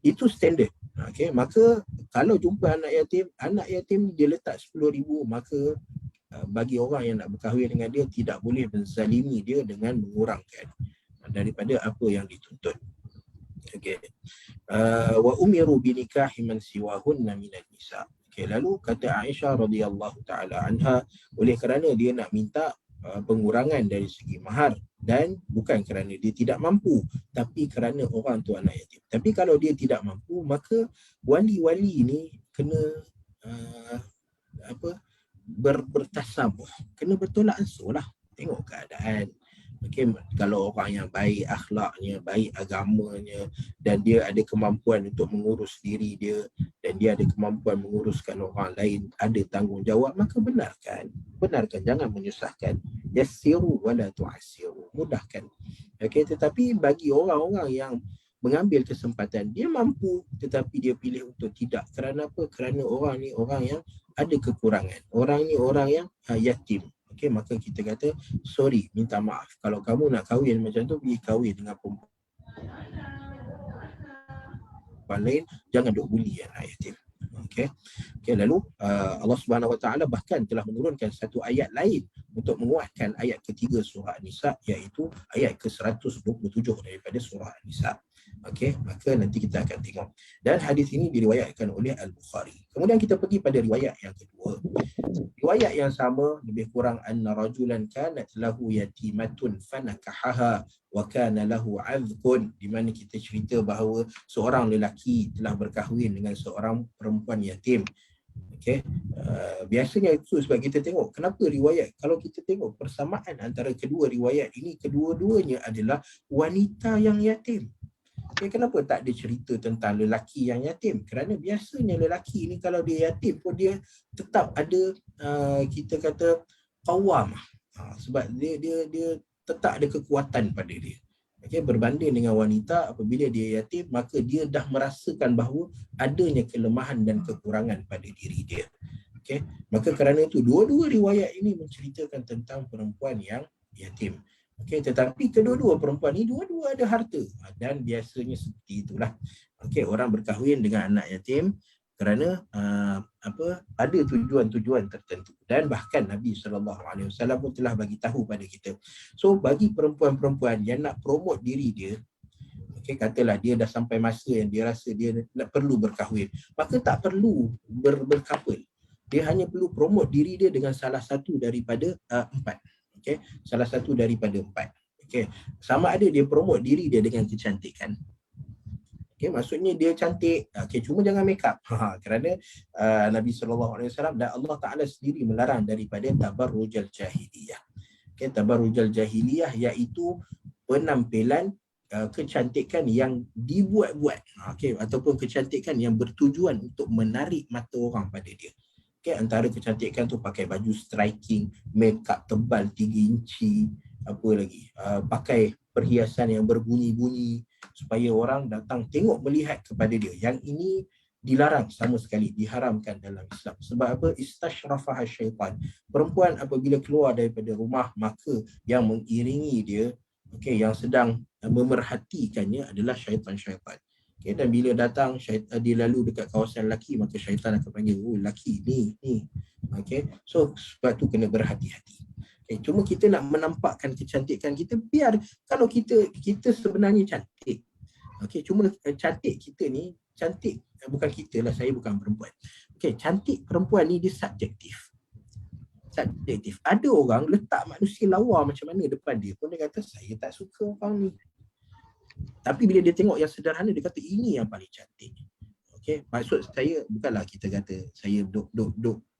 Itu standard. Okay. Maka kalau jumpa anak yatim dia letak 10 ribu, maka bagi orang yang nak berkahwin dengan dia, tidak boleh menzalimi dia dengan mengurangkan daripada apa yang dituntut. Okay. Wa umiru binikahi man siwahunna minan nisa. Okay, lalu kata Aisyah radhiyallahu taala anha, oleh kerana dia nak minta pengurangan dari segi mahar, dan bukan kerana dia tidak mampu, tapi kerana orang tu anak yatim. Tapi kalau dia tidak mampu, maka wali-wali ni kena bertasabuh, kena bertolak ansur lah, tengok keadaan. Okay, kalau orang yang baik akhlaknya, baik agamanya, dan dia ada kemampuan untuk mengurus diri dia, dan dia ada kemampuan menguruskan orang lain, ada tanggungjawab, maka benarkan, jangan menyusahkan. Yassiru wala tu'assiru, mudahkan. Okay, tetapi bagi orang-orang yang mengambil kesempatan, dia mampu tetapi dia pilih untuk tidak. Kerana apa? Kerana orang ni orang yang ada kekurangan, orang ni orang yang yatim. Okay, maka kita kata, sorry, minta maaf. Kalau kamu nak kahwin macam tu, pergi kahwin dengan perempuan lain, jangan duk bully anak yatim. Okay. Lalu Allah Subhanahu Wa Taala bahkan telah menurunkan satu ayat lain untuk menguatkan ayat ketiga surah An-Nisa, iaitu ayat ke-127 daripada surah An-Nisa. Okey, maka nanti kita akan tengok. Dan hadis ini diriwayatkan oleh Al-Bukhari. Kemudian kita pergi pada riwayat yang kedua. Riwayat yang sama, lebih kurang, anna rajulan kanat lahu yatimatun fanakahaha wa kana lahu azkun, di mana kita cerita bahawa seorang lelaki telah berkahwin dengan seorang perempuan yatim. Okey, biasanya itu sebab kita tengok kenapa riwayat, kalau kita tengok persamaan antara kedua riwayat ini, kedua-duanya adalah wanita yang yatim. Okay, kenapa tak ada cerita tentang lelaki yang yatim? Kerana biasanya lelaki ni kalau dia yatim pun dia tetap ada kita kata qawam, sebab dia tetap ada kekuatan pada dia. Okay, berbanding dengan wanita, apabila dia yatim, maka dia dah merasakan bahawa adanya kelemahan dan kekurangan pada diri dia. Okay, maka kerana itu dua-dua riwayat ini menceritakan tentang perempuan yang yatim. Okay, tetapi kedua-dua perempuan ni dua-dua ada harta, dan biasanya seperti itulah. Okay, orang berkahwin dengan anak yatim kerana ada tujuan-tujuan tertentu, dan bahkan Nabi SAW pun telah bagi tahu pada kita. So bagi perempuan-perempuan yang nak promote diri dia, okay, katalah dia dah sampai masa yang dia rasa dia nak perlu berkahwin, maka tak perlu berkapal. Dia hanya perlu promote diri dia dengan salah satu daripada 4. Okay, salah satu daripada 4. Okay, sama ada dia promote diri dia dengan kecantikan. Okay, maksudnya dia cantik, okay, cuma jangan make up. Kerana Nabi SAW dan Allah Ta'ala sendiri melarang daripada tabarrujal jahiliyah. Okay, tabarrujal jahiliyah iaitu penampilan kecantikan yang dibuat-buat, okay, ataupun kecantikan yang bertujuan untuk menarik mata orang pada dia. Okay, antara kecantikan tu pakai baju striking, make up tebal 3 inci, apa lagi, pakai perhiasan yang berbunyi-bunyi supaya orang datang tengok melihat kepada dia. Yang ini dilarang sama sekali, diharamkan dalam Islam. Sebab apa? Istashrafaha syaitan. Perempuan apabila keluar daripada rumah, maka yang mengiringi dia, yang sedang memerhatikannya adalah syaitan-syaitan. Dan bila datang dia lalu dekat kawasan lelaki, maka syaitan akan panggil, oh lelaki ni. So sebab tu kena berhati-hati. Cuma kita nak menampakkan kecantikan kita, biar kalau kita sebenarnya cantik. Cuma cantik kita ni, cantik bukan kita lah, saya bukan perempuan. Cantik perempuan ni dia subjektif. Ada orang letak manusia lawa macam mana depan dia pun dia kata saya tak suka orang ni. Tapi bila dia tengok yang sederhana, dia kata ini yang paling cantik. Maksud saya bukanlah kita kata saya duk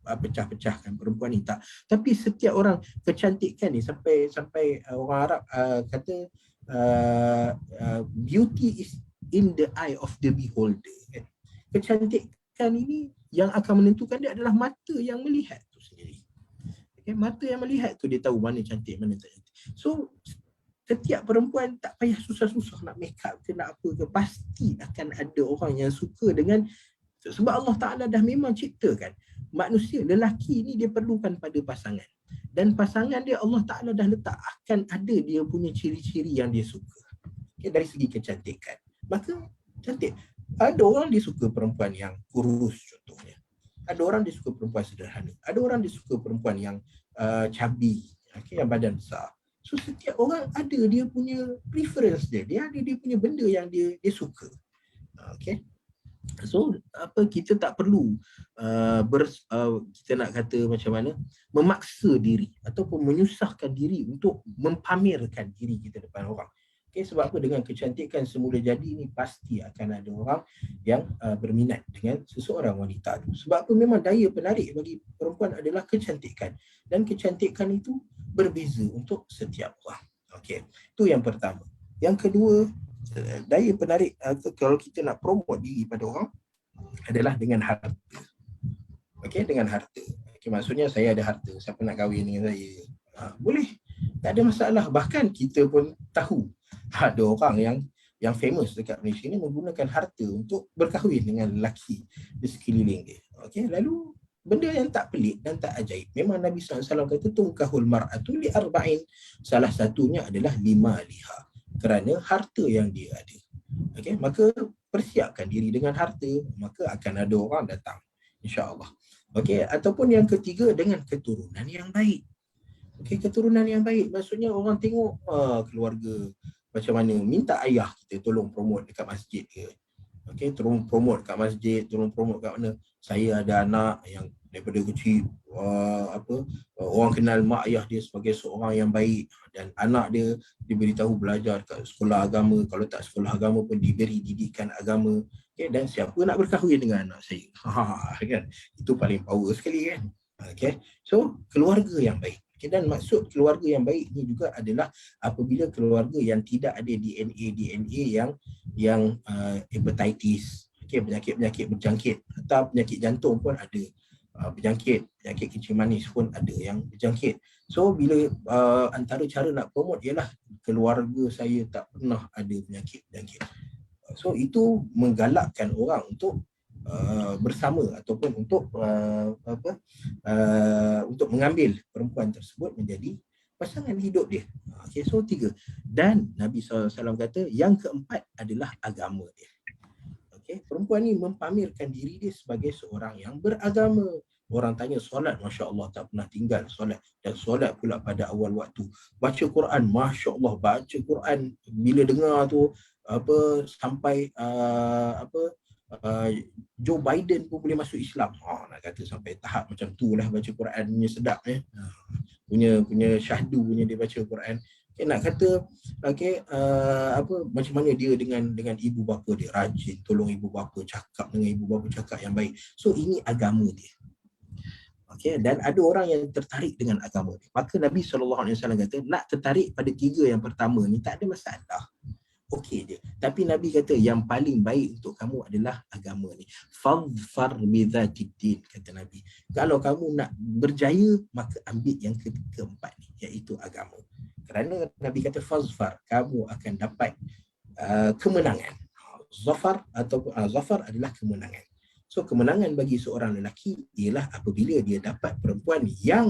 pecah-pecahkan perempuan ni, tak. Tapi setiap orang, kecantikan ni sampai orang Arab kata beauty is in the eye of the beholder. Kecantikan ini yang akan menentukan dia adalah mata yang melihat tu sendiri. Mata yang melihat tu dia tahu mana cantik, mana tak cantik. So setiap perempuan tak payah susah-susah nak make up ke nak apa ke, pasti akan ada orang yang suka dengan, sebab Allah Ta'ala dah memang ciptakan manusia, lelaki ni dia perlukan pada pasangan, dan pasangan dia Allah Ta'ala dah letak akan ada dia punya ciri-ciri yang dia suka. Dari segi kecantikan, maka cantik. Ada orang dia suka perempuan yang kurus contohnya, ada orang dia suka perempuan sederhana, ada orang dia suka perempuan yang chubby, yang badan besar. So setiap orang ada dia punya preference dia ada dia punya benda yang dia suka. So kita tak perlu kita nak kata macam mana, memaksa diri ataupun menyusahkan diri untuk mempamerkan diri kita depan orang. Sebab apa? Dengan kecantikan semula jadi ni pasti akan ada orang yang berminat dengan seseorang wanita tu. Sebab apa? Memang daya penarik bagi perempuan adalah kecantikan, dan kecantikan itu berbeza untuk setiap orang. Itu yang pertama. Yang kedua, daya penarik kalau kita nak promote diri pada orang adalah dengan harta. Dengan harta. Maksudnya saya ada harta, siapa nak kahwin dengan saya? Boleh, tak ada masalah. Bahkan kita pun tahu ada orang yang famous dekat Malaysia ni menggunakan harta untuk berkahwin dengan lelaki di sekeliling dia. Lalu benda yang tak pelik dan tak ajaib. Memang Nabi SAW kata tunkahul mar'atu li arba'in. Salah satunya adalah 5 liha. Kerana harta yang dia ada. Maka persiapkan diri dengan harta, maka akan ada orang datang, insya-Allah. Ataupun yang ketiga, dengan keturunan yang baik. Keturunan yang baik maksudnya orang tengok keluarga macam mana, minta ayah kita tolong promote dekat masjid ke. Tolong promote kat masjid, tolong promote kat mana. Saya ada anak yang daripada kecil orang kenal mak ayah dia sebagai seorang yang baik, dan anak dia diberitahu belajar kat sekolah agama, kalau tak sekolah agama pun diberi didikan agama. Dan siapa nak berkahwin dengan anak saya? Kan? Itu paling power sekali kan. So keluarga yang baik. Dan maksud keluarga yang baik ni juga adalah apabila keluarga yang tidak ada DNA yang hepatitis, penyakit berjangkit, atau penyakit jantung pun ada, penyakit kencing manis pun ada yang berjangkit. So bila antara cara nak promote ialah keluarga saya tak pernah ada penyakit berjangkit. So itu menggalakkan orang untuk bersama ataupun untuk untuk mengambil perempuan tersebut menjadi pasangan hidup dia. So 3. Dan Nabi SAW kata yang keempat adalah agama dia. Perempuan ni mempamerkan diri dia sebagai seorang yang beragama. Orang tanya solat, Masya Allah tak pernah tinggal solat, dan solat pula pada awal waktu. Baca Quran, Masya Allah baca Quran. Bila dengar tu sampai Joe Biden pun boleh masuk Islam. Nak kata sampai tahap macam tu lah baca Quran punya sedap punya syahdu punya dia baca Quran. Nak kata macam mana dia dengan ibu bapa dia, rajin tolong ibu bapa, cakap dengan ibu bapa cakap yang baik. So ini agama dia. Dan ada orang yang tertarik dengan agama dia. Maka Nabi SAW kata nak tertarik pada 3 yang pertama ni tak ada masalah. Je. Tapi Nabi kata yang paling baik untuk kamu adalah agama ni. Fadfar bidzatiddin, kata Nabi. Kalau kamu nak berjaya, maka ambil yang keempat ni, iaitu agama. Kerana Nabi kata fazfar, kamu akan dapat kemenangan. Zafar adalah kemenangan. So kemenangan bagi seorang lelaki ialah apabila dia dapat perempuan yang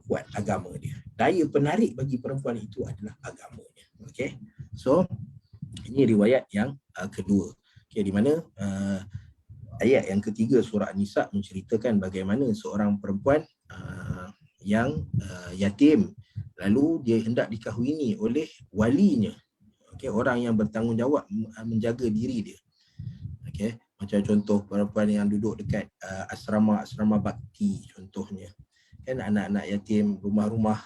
kuat agama dia. Daya penarik bagi perempuan itu adalah agamanya. Okey. So ini riwayat yang kedua. Okey, di mana ayat yang ketiga surah An-Nisa menceritakan bagaimana seorang perempuan yang yatim, lalu dia hendak dikahwini oleh walinya. Okey, orang yang bertanggungjawab menjaga diri dia. Okey, macam contoh perempuan yang duduk dekat asrama bakti contohnya. Kan anak-anak yatim, rumah-rumah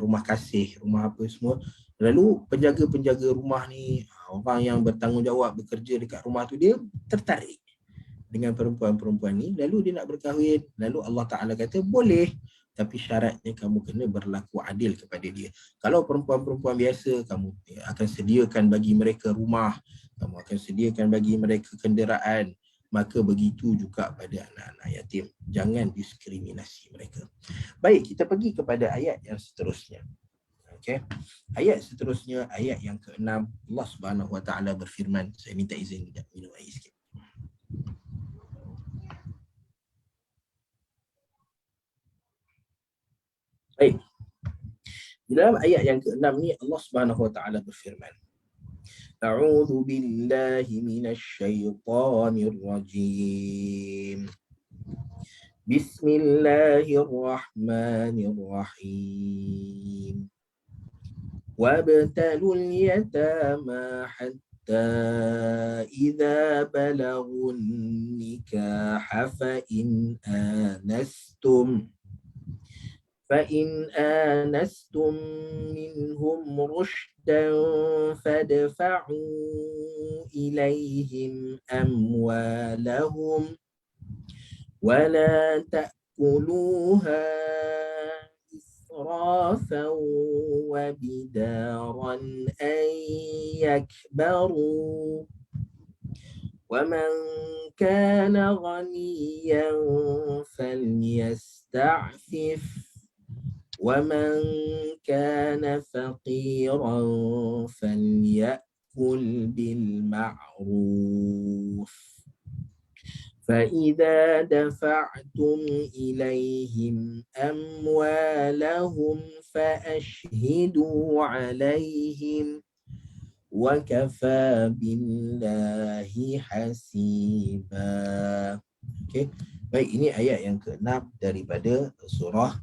rumah kasih, rumah apa semua. Lalu penjaga-penjaga rumah ni, orang yang bertanggungjawab bekerja dekat rumah tu, dia tertarik dengan perempuan-perempuan ni, lalu dia nak berkahwin. Lalu Allah Ta'ala kata boleh, tapi syaratnya kamu kena berlaku adil kepada dia. Kalau perempuan-perempuan biasa, kamu akan sediakan bagi mereka rumah, kamu akan sediakan bagi mereka kenderaan, maka begitu juga pada anak-anak yatim. Jangan diskriminasi mereka. Baik, kita pergi kepada ayat yang seterusnya. Okay. Ayat seterusnya, ayat yang ke-6, Allah Subhanahu Wa Ta'ala berfirman. Saya minta izin minum air sikit. Baik. Dalam ayat yang ke-6 ni Allah Subhanahu Wa Ta'ala berfirman. A'udzu billahi minasy syaithanir rajim. Bismillahirrahmanirrahim. Wabtalul yatama hatta idza balagun nikah fa in آنستم منهم رشدا فادفعوا إليهم أموالهم ولا تأكلوها إسرافا وبدارا أن يكبروا ومن كان غنيا فليستعفف ومن كان فقيرا فليأكل بالمعروف فإذا دفعتم إليهم أموالهم فأشهدوا عليهم وكفى بالله حسيبا. Okay. Baik, ini ayat yang ke-6 daripada surah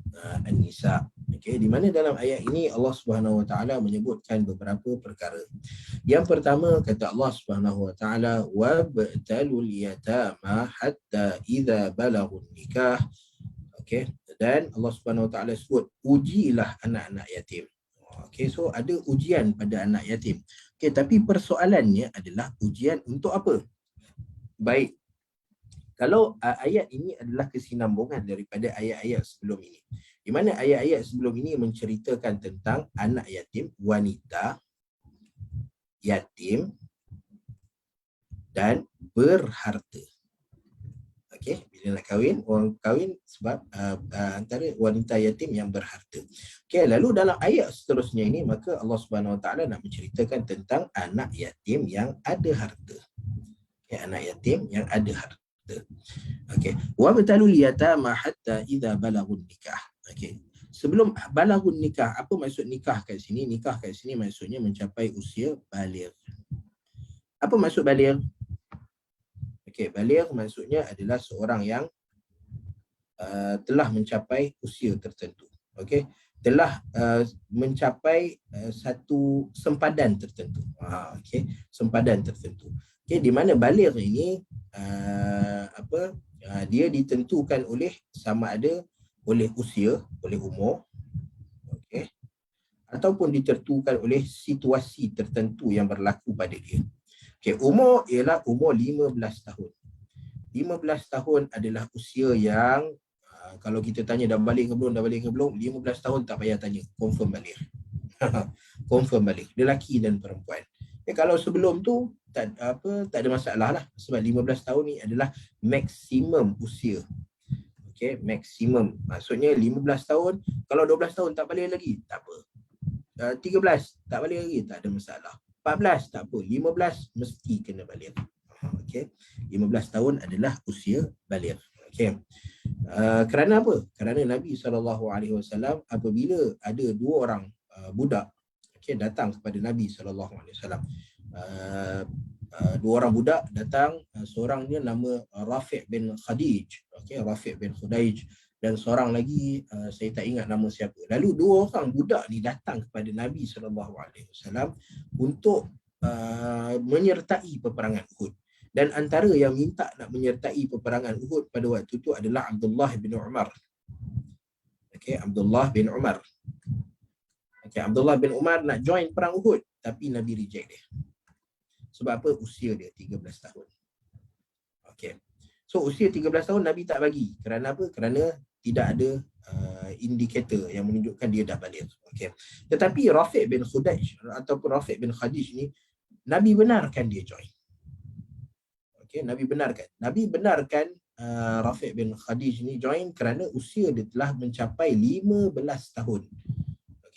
An-Nisa. Okay, di mana dalam ayat ini Allah Subhanahu Wa Ta'ala menyebutkan beberapa perkara. Yang pertama, kata Allah Subhanahu Wa Ta'ala, wabtalul yatama hatta idza balagun nikah. Okay, dan Allah Subhanahu Wa Ta'ala sebut ujilah anak-anak yatim. Okay, so ada ujian pada anak yatim. Okay, tapi persoalannya adalah ujian untuk apa? Baik, kalau ayat ini adalah kesinambungan daripada ayat-ayat sebelum ini, di mana ayat-ayat sebelum ini menceritakan tentang anak yatim, wanita yatim dan berharta. Okey, bila nak kahwin, orang kahwin sebab antara wanita yatim yang berharta. Okey, lalu dalam ayat seterusnya ini, maka Allah Subhanahu Wa Ta'ala nak menceritakan tentang anak yatim yang ada harta. Okay, anak yatim yang ada harta. Okey, wabtalul yatama hatta idza balagun nikah. Okey, sebelum balagun nikah, apa maksud nikah kat sini? Nikah kat sini maksudnya mencapai usia baligh. Apa maksud baligh? Okey, baligh maksudnya adalah seorang yang telah mencapai usia tertentu. Okey, telah mencapai satu sempadan tertentu. Okey, sempadan tertentu. Okey, di mana baligh ini dia ditentukan oleh sama ada oleh usia, oleh umur, okey, ataupun ditentukan oleh situasi tertentu yang berlaku pada dia. Okey, umur ialah umur 15 tahun. 15 tahun adalah usia yang kalau kita tanya dah balik ke belum, 15 tahun tak payah tanya, confirm balik. Confirm balik, lelaki dan perempuan. Kalau sebelum tu tak ada masalah lah, sebab 15 tahun ni adalah maksimum usia. Okey, maksimum. Maksudnya 15 tahun, kalau 12 tahun tak balik lagi, tak apa. 13 tak balik lagi, tak ada masalah. 14 tak apa, 15 mesti kena balik. Okey. 15 tahun adalah usia baligh. Okey. Kerana apa? Kerana Nabi SAW apabila ada dua orang budak datang kepada Nabi SAW. Dua orang budak datang, seorang dia nama Rafi' bin Khadij, Rafi' bin Khudaij, dan seorang lagi saya tak ingat nama siapa. Lalu dua orang budak ni datang kepada Nabi SAW untuk menyertai peperangan Uhud. Dan antara yang minta nak menyertai peperangan Uhud pada waktu itu adalah Abdullah bin Umar. Abdullah bin Umar. Abdullah bin Umar nak join perang Uhud, tapi Nabi reject dia. Sebab apa? Usia dia 13 tahun. So usia 13 tahun Nabi tak bagi. Kerana apa? Kerana tidak ada indikator yang menunjukkan dia dah baligh. Tetapi Rafi' bin Khudaij ataupun Rafi' bin Khadij ni, Nabi benarkan dia join. Nabi benarkan Rafi' bin Khadij ni join kerana usia dia telah mencapai 15 tahun.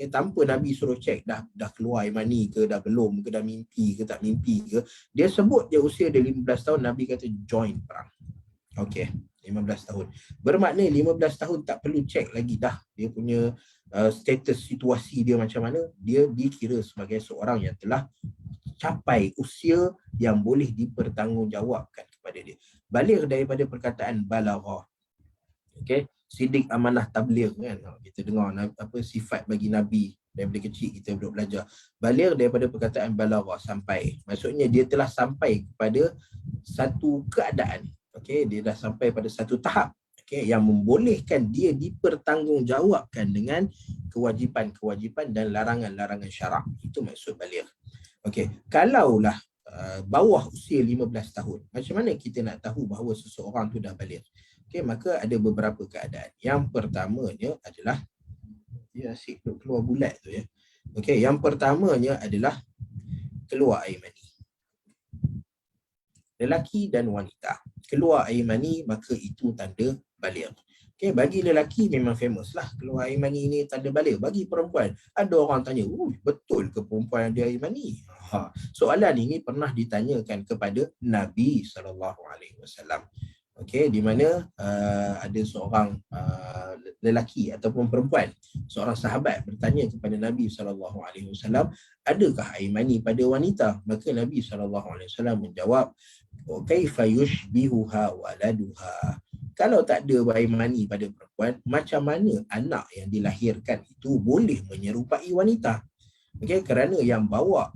Tanpa Nabi suruh cek dah keluar air mani ke, dah belum ke, dah mimpi ke tak mimpi ke. Dia sebut dia usia dia 15 tahun, Nabi kata join perang. 15 tahun. Bermakna 15 tahun tak perlu cek lagi dah dia punya status situasi dia macam mana. Dia dikira sebagai seorang yang telah capai usia yang boleh dipertanggungjawabkan kepada dia. Baligh daripada perkataan balaghah. Sidik amanah tabligh kan. Kita dengar apa sifat bagi Nabi daripada kecil kita duduk belajar. Baligh daripada perkataan balaghah, sampai. Maksudnya dia telah sampai kepada satu keadaan. Dia dah sampai pada satu tahap yang membolehkan dia dipertanggungjawabkan dengan kewajipan-kewajipan dan larangan-larangan syarak. Itu maksud baligh. Kalaulah bawah usia 15 tahun, macam mana kita nak tahu bahawa seseorang tu dah baligh? Maka ada beberapa keadaan. Yang pertamanya adalah dia asyik keluar bulat tu ya. Yang pertamanya adalah keluar air mani. Lelaki dan wanita keluar air mani, maka itu tanda baligh. Bagi lelaki memang famous lah keluar air mani ni tanda baligh. Bagi perempuan, ada orang tanya, betul ke perempuan ada air mani? Soalan ini pernah ditanyakan kepada Nabi SAW. Di mana ada seorang lelaki ataupun perempuan, seorang sahabat bertanya kepada Nabi SAW, adakah air mani pada wanita? Maka Nabi SAW menjawab, kaifa yushbihuha waladuha. Kalau tak ada air mani pada perempuan, macam mana anak yang dilahirkan itu boleh menyerupai wanita? Kerana yang bawa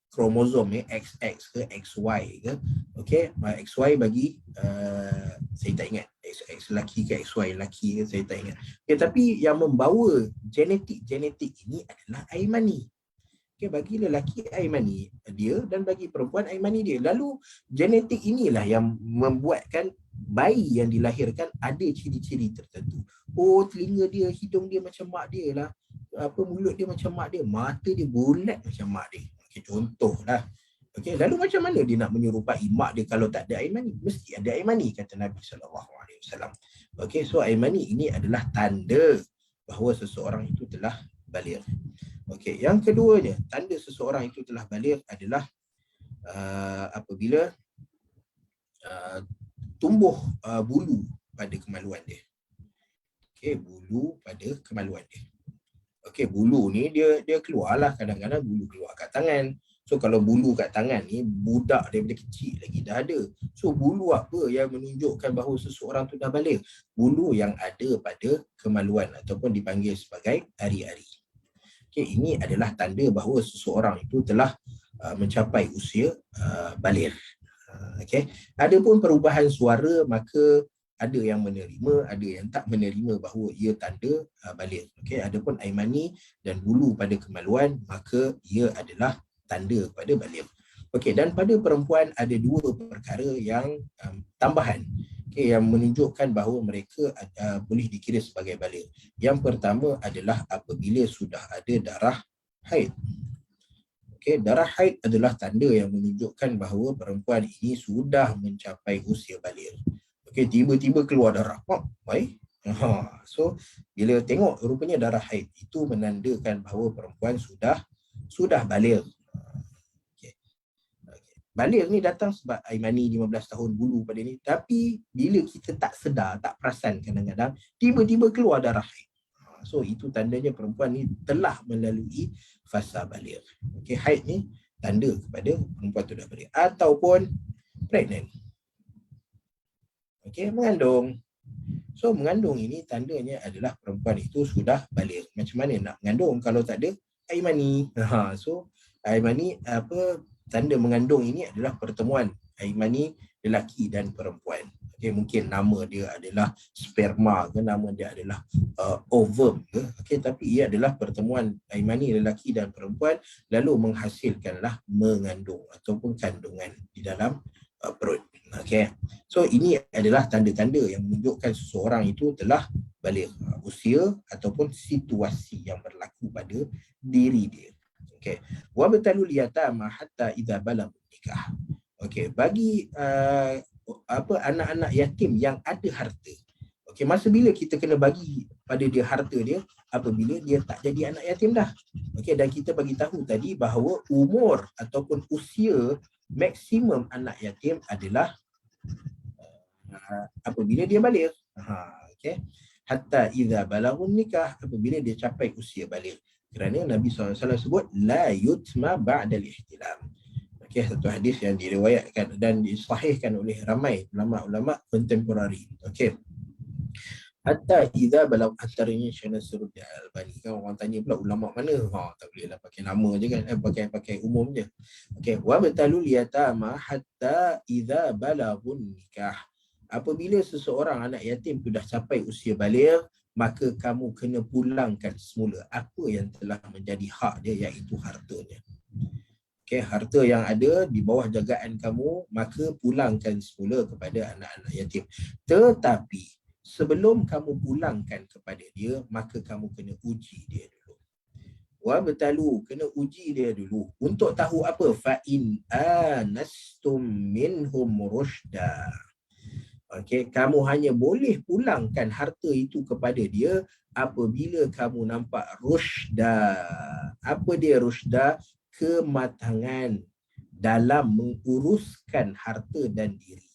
kromosom XX ke XY ke, XY bagi saya tak ingat, X lelaki ke XY lelaki ke saya tak ingat. Tapi yang membawa genetik ini adalah air mani. Bagi lelaki air mani dia dan bagi perempuan air mani dia. Lalu genetik inilah yang membuatkan bayi yang dilahirkan ada ciri-ciri tertentu. Telinga dia, hidung dia macam mak dia lah, mulut dia macam mak dia, mata dia bulat macam mak dia. Contohlah. Lalu macam mana dia nak menyerupai mak dia kalau tak ada air mani? Mesti ada air mani, kata Nabi SAW. So air mani ini adalah tanda bahawa seseorang itu telah baligh. Yang keduanya, tanda seseorang itu telah baligh adalah apabila tumbuh bulu pada kemaluan dia. Bulu pada kemaluan dia. Bulu ni dia keluarlah, kadang-kadang bulu keluar kat tangan. So kalau bulu kat tangan ni budak daripada kecil lagi dah ada. So bulu apa yang menunjukkan bahawa seseorang tu dah baligh? Bulu yang ada pada kemaluan ataupun dipanggil sebagai ari-ari. Ini adalah tanda bahawa seseorang itu telah mencapai usia baligh. Adapun perubahan suara, maka ada yang menerima, ada yang tak menerima bahawa ia tanda baligh. Adapun air mani dan bulu pada kemaluan, maka ia adalah tanda pada baligh. Dan pada perempuan ada dua perkara yang tambahan yang menunjukkan bahawa mereka boleh dikira sebagai baligh. Yang pertama adalah apabila sudah ada darah haid. Darah haid adalah tanda yang menunjukkan bahawa perempuan ini sudah mencapai usia baligh. Tiba-tiba keluar darah. So bila tengok rupanya darah haid, itu menandakan bahawa perempuan sudah baligh. Baligh ni datang sebab air mani 15 tahun bulu pada ni. Tapi bila kita tak sedar, tak perasan kadang-kadang, tiba-tiba keluar darah haid. So itu tandanya perempuan ni telah melalui fasa baligh. Okey, haid ni tanda kepada perempuan tu dah baligh. Ataupun pregnant. Okey, mengandung. So mengandung ini tandanya adalah perempuan itu sudah baligh. Macam mana nak mengandung kalau tak ada air mani? So air mani tanda mengandung ini adalah pertemuan air mani lelaki dan perempuan. Okay, mungkin nama dia adalah sperma ke, nama dia adalah ovum ke. Okay, tapi ia adalah pertemuan air mani lelaki dan perempuan lalu menghasilkanlah mengandung ataupun kandungan di dalam perut. Okay. So ini adalah tanda-tanda yang menunjukkan seseorang itu telah baligh, usia ataupun situasi yang berlaku pada diri dia. Okay. Wa batalul yatama hatta idza balaghu nikah. Okay. Bagi anak-anak yatim yang ada harta. Okay. Masa bila kita kena bagi pada dia harta dia apabila dia tak jadi anak yatim dah. Okay. Dan kita bagi tahu tadi bahawa umur ataupun usia maksimum anak yatim adalah apabila dia baligh. Okay. Hatta idza balaghun nikah, apabila dia capai usia baligh. Kerana Nabi SAW sebut la yutma ba'da al-ihtilam. Okay, satu hadis yang diriwayatkan dan disahihkan oleh ramai ulama-ulama kontemporari. Okay. Hatta idza balagh, antaranya Syekh Nasruddin Al-Albani. Kan orang tanya pula ulama mana? Tak bolehlah pakai nama je kan, pakai umum je. Okey, wa batalul yatama hatta idza balaghun nikah. Apabila seseorang anak yatim sudah capai usia baligh, maka kamu kena pulangkan semula apa yang telah menjadi hak dia, iaitu hartanya. Okey, harta yang ada di bawah jagaan kamu, maka pulangkan semula kepada anak-anak yatim. Tetapi sebelum kamu pulangkan kepada dia, maka kamu kena uji dia dulu. Wa betalu, kena uji dia dulu. Untuk tahu apa? Fa in anastum minhum rushda. Okey, kamu hanya boleh pulangkan harta itu kepada dia apabila kamu nampak rushda. Apa dia rushda? Kematangan dalam menguruskan harta dan diri.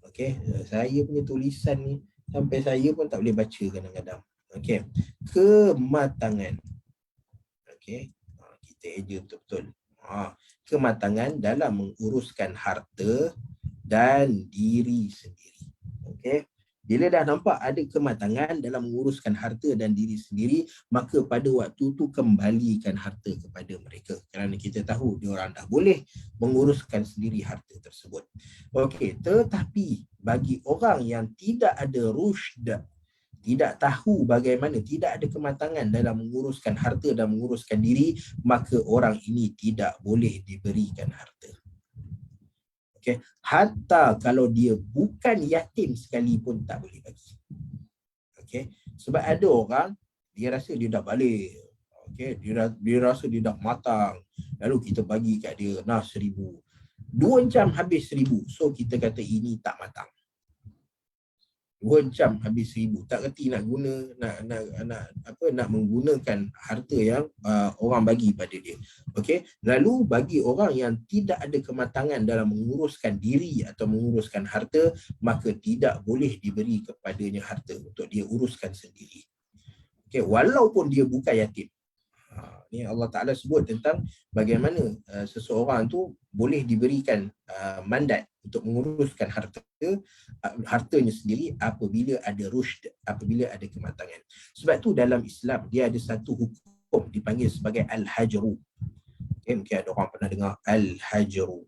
Okey, saya punya tulisan ni sampai saya pun tak boleh baca kadang-kadang. Okey. Kematangan. Okey. Kita eja betul-betul. Kematangan dalam menguruskan harta dan diri sendiri. Okey. Bila dah nampak ada kematangan dalam menguruskan harta dan diri sendiri, maka pada waktu tu kembalikan harta kepada mereka. Kerana kita tahu diorang dah boleh menguruskan sendiri harta tersebut. Okey, tetapi bagi orang yang tidak ada rushd, tidak tahu bagaimana, tidak ada kematangan dalam menguruskan harta dan menguruskan diri, maka orang ini tidak boleh diberikan harta. Okay. Hatta kalau dia bukan yatim sekalipun tak boleh bagi. Okay. Sebab ada orang, dia rasa dia dah balik. Okay. Dia rasa dia dah matang. Lalu kita bagi kat dia, 1,000. 2 jam habis 1,000. So kita kata ini tak matang. 2 jam habis 1,000. Tak kerti nak guna, nak menggunakan harta yang orang bagi pada dia. Okey. Lalu bagi orang yang tidak ada kematangan dalam menguruskan diri atau menguruskan harta, maka tidak boleh diberi kepadanya harta untuk dia uruskan sendiri. Okey, walaupun dia bukan yatim. Ni Allah Ta'ala sebut tentang bagaimana seseorang tu boleh diberikan mandat untuk menguruskan hartanya sendiri apabila ada rushd, apabila ada kematangan. Sebab tu dalam Islam dia ada satu hukum dipanggil sebagai al-hajru. Okay, mungkin ada orang pernah dengar al-hajru.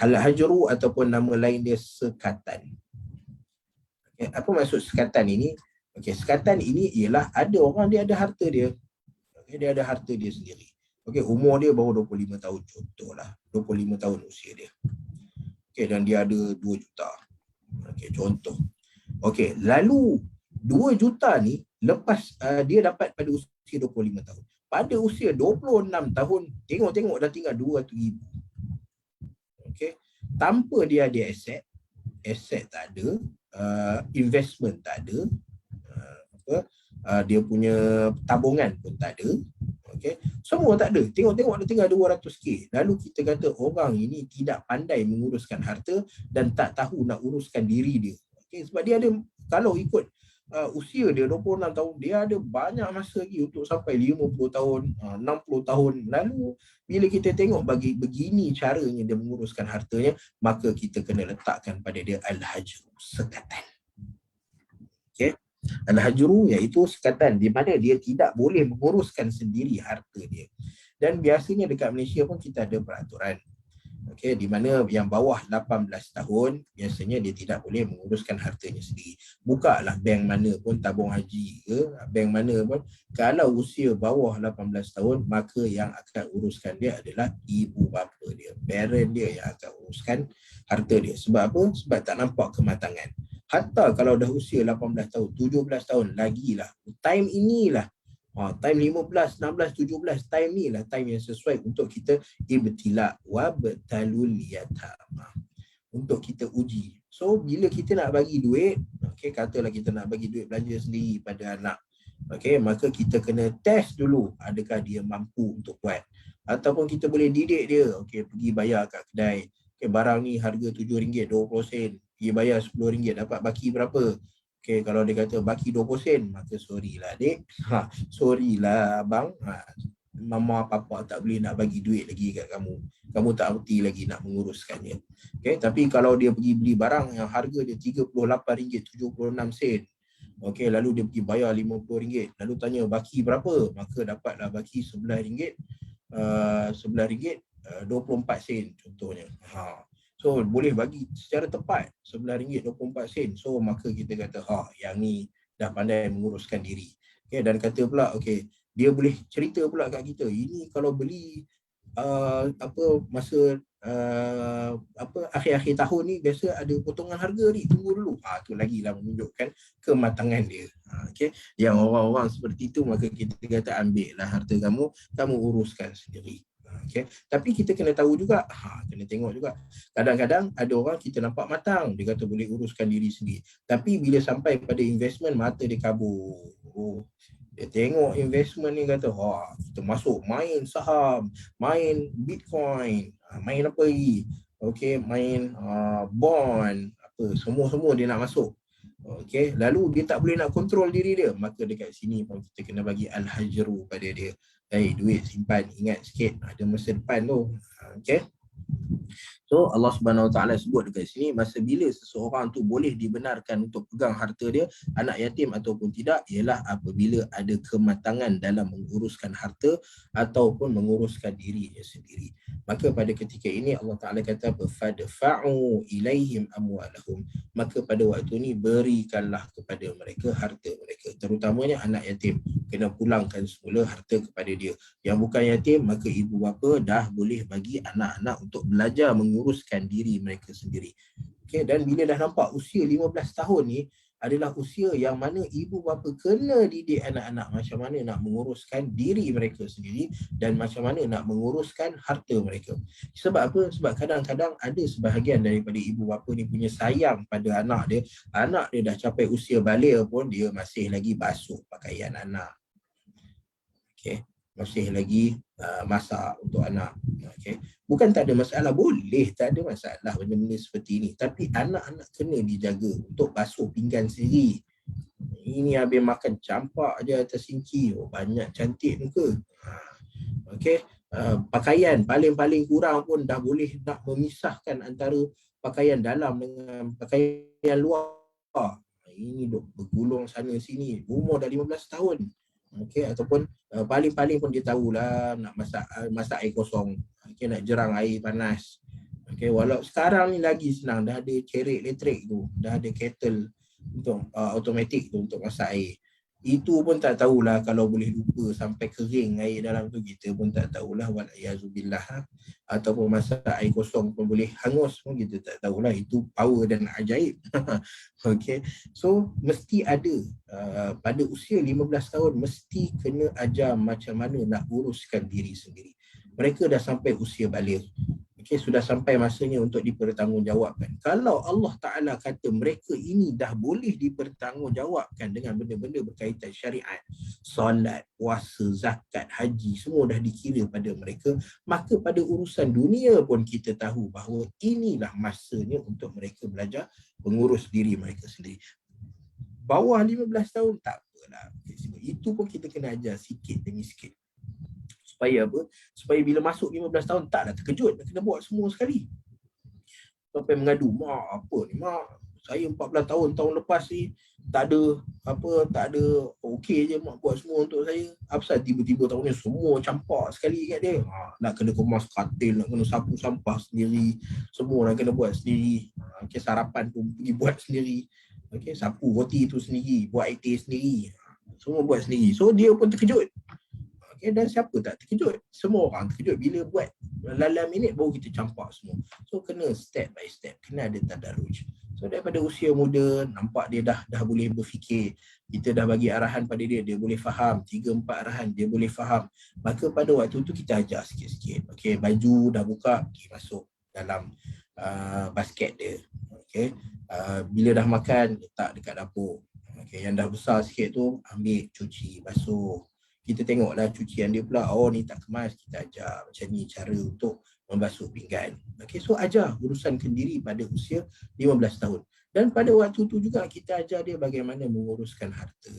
Al-hajru ataupun nama lain dia sekatan. Okay, apa maksud sekatan ini? Okay, sekatan ini ialah ada orang dia ada harta dia. Okay, dia ada harta dia sendiri. Okay, umur dia baru 25 tahun contohlah. 25 tahun usia dia. Okay, dan dia ada 2 juta. Okay, contoh. Okay, lalu 2 juta ni lepas dia dapat pada usia 25 tahun. Pada usia 26 tahun, tengok-tengok dah tinggal 200,000. Okay, tanpa dia ada aset tak ada, investment tak ada, dia punya tabungan pun tak ada. Okay. Semua tak ada. Tengok-tengok dia tinggal 200k. Lalu kita kata orang ini tidak pandai menguruskan harta dan tak tahu nak uruskan diri dia. Okay. Sebab dia ada, kalau ikut usia dia 26 tahun, dia ada banyak masa lagi untuk sampai 50 tahun, 60 tahun. Lalu bila kita tengok bagi begini caranya dia menguruskan hartanya, maka kita kena letakkan pada dia al-hajru, sekatan. Okay. Al-hajru iaitu sekatan di mana dia tidak boleh menguruskan sendiri harta dia. Dan biasanya dekat Malaysia pun kita ada peraturan. Okey, di mana yang bawah 18 tahun biasanya dia tidak boleh menguruskan hartanya sendiri. Bukalah bank mana pun, tabung haji ke, bank mana pun, kalau usia bawah 18 tahun, maka yang akan uruskan dia adalah ibu bapa dia, parent dia yang akan uruskan harta dia. Sebab apa? Sebab tak nampak kematangan. Hatta kalau dah usia 18 tahun, 17 tahun, lagilah. Time inilah, time 15, 16, 17, time ni lah time yang sesuai untuk kita ibtila wa betalul yatama, untuk kita uji. So bila kita nak bagi duit, okey, katalah kita nak bagi duit belanja sendiri pada anak, okey, maka kita kena test dulu adakah dia mampu untuk buat, ataupun kita boleh didik dia, okey, pergi bayar kat kedai, okey, barang ni harga RM7, 20 sen, pergi bayar RM10, dapat baki berapa? Okay, kalau dia kata baki 20 sen, maka sorry lah adik. Sorry lah abang. Mama papa tak boleh nak bagi duit lagi kat kamu. Kamu tak erti lagi nak menguruskannya. Okay, tapi kalau dia pergi beli barang yang harga dia RM38.76, okay, lalu dia pergi bayar RM50, lalu tanya baki berapa, maka dapatlah baki RM11, RM11.24 contohnya. So boleh bagi secara tepat RM11.24. So maka kita kata yang ni dah pandai menguruskan diri. Okay, dan kata pula dia boleh cerita pula kat kita, ini kalau beli masa akhir-akhir tahun ni biasa ada potongan harga ni, tunggu dulu. Tu lagi lah menunjukkan kematangan dia. Okay, yang orang-orang seperti itu, maka kita kata ambil lah harta kamu uruskan sendiri. Okay. Tapi kita kena tahu juga, kena tengok juga. Kadang-kadang ada orang kita nampak matang, dia kata boleh uruskan diri sendiri. Tapi bila sampai pada investment, mata dia kabur. Dia tengok investment ni, kata kita masuk main saham, main bitcoin, main apa lagi, okay, main bond, apa, semua-semua dia nak masuk. Okay, lalu dia tak boleh nak kontrol diri dia, maka dekat sini pun kita kena bagi al-hajru pada dia. Duit simpan, ingat sikit ada masa depan tu. Okay. So Allah Subhanahu Wa Taala sebut dekat sini, masa bila seseorang tu boleh dibenarkan untuk pegang harta dia, anak yatim ataupun tidak, ialah apabila ada kematangan dalam menguruskan harta ataupun menguruskan dirinya sendiri. Maka pada ketika ini Allah Taala kata fadfa'u ilaihim amwalahum, maka pada waktu ini berikanlah kepada mereka harta mereka, terutamanya anak yatim, kena pulangkan semula harta kepada dia. Yang bukan yatim, maka ibu bapa dah boleh bagi anak-anak untuk belajar menguruskan diri mereka sendiri. Okay, dan bila dah nampak usia 15 tahun ni adalah usia yang mana ibu bapa kena didik anak-anak macam mana nak menguruskan diri mereka sendiri dan macam mana nak menguruskan harta mereka. Sebab apa? Sebab kadang-kadang ada sebahagian daripada ibu bapa ni punya sayang pada anak dia dah capai usia baligh pun dia masih lagi basuh pakaian anak. Okay, masih lagi masak untuk anak. Okay. Bukan tak ada masalah, boleh, tak ada masalah benda-benda seperti ini. Tapi anak-anak kena dijaga untuk basuh pinggan sendiri. Ini habis makan campak je atas sinki, banyak cantik muka. Okay. Pakaian paling-paling kurang pun dah boleh nak memisahkan antara pakaian dalam dengan pakaian luar. Ini duk bergulung sana sini, umur dah 15 tahun. Okay, ataupun paling-paling pun dia tahulah nak masak air kosong, okay, nak jerang air panas. Okay, walau sekarang ni lagi senang, dah ada cerik elektrik tu, dah ada kettle untuk automatik tu untuk masak air. Itu pun tak tahulah, kalau boleh lupa sampai kering air dalam tu, kita pun tak tahulah, wala'iyazubillah. Ataupun masak air kosong pun boleh hangus pun kita tak tahulah, itu power dan ajaib. Okay, so mesti ada pada usia 15 tahun mesti kena ajar macam mana nak uruskan diri sendiri. Mereka dah sampai usia baligh. Okay, sudah sampai masanya untuk dipertanggungjawabkan. Kalau Allah Ta'ala kata mereka ini dah boleh dipertanggungjawabkan dengan benda-benda berkaitan syariat, solat, puasa, zakat, haji, semua dah dikira pada mereka, maka pada urusan dunia pun kita tahu bahawa inilah masanya untuk mereka belajar mengurus diri mereka sendiri. Bawah 15 tahun tak apalah. Itu pun kita kena ajar sikit demi sikit. Supaya apa? Supaya bila masuk 15 tahun taklah terkejut, kena buat semua sekali. Sampai mengadu, mak apa ni mak, saya 14 tahun tahun lepas ni tak ada okey je mak buat semua untuk saya. Apa tiba-tiba tahun ni semua campak sekali kat dia. Nak kena kemas katil, nak kena sapu sampah sendiri, semua nak kena buat sendiri. Okay, sarapan pun pergi buat sendiri. Okay, sapu roti tu sendiri, buat air teh sendiri. Semua buat sendiri. So dia pun terkejut. Okay, dan siapa tak terkejut? Semua orang terkejut bila buat lalam minit baru kita campak semua. So kena step by step, kena ada tadarruj. So daripada usia muda nampak dia dah boleh berfikir, kita dah bagi arahan pada dia, dia boleh faham 3-4 arahan, dia boleh faham. Maka pada waktu tu kita ajar sikit-sikit. Okey, baju dah buka, okay, masuk dalam basket dia. Okey, bila dah makan letak dekat dapur. Okey, yang dah besar sikit tu ambil cuci, basuh. Kita tengoklah cucian dia pula, oh ni tak kemas, kita ajar macam ni cara untuk membasuh pinggan. Okay, so ajar urusan kendiri pada usia 15 tahun. Dan pada waktu tu juga kita ajar dia bagaimana menguruskan harta.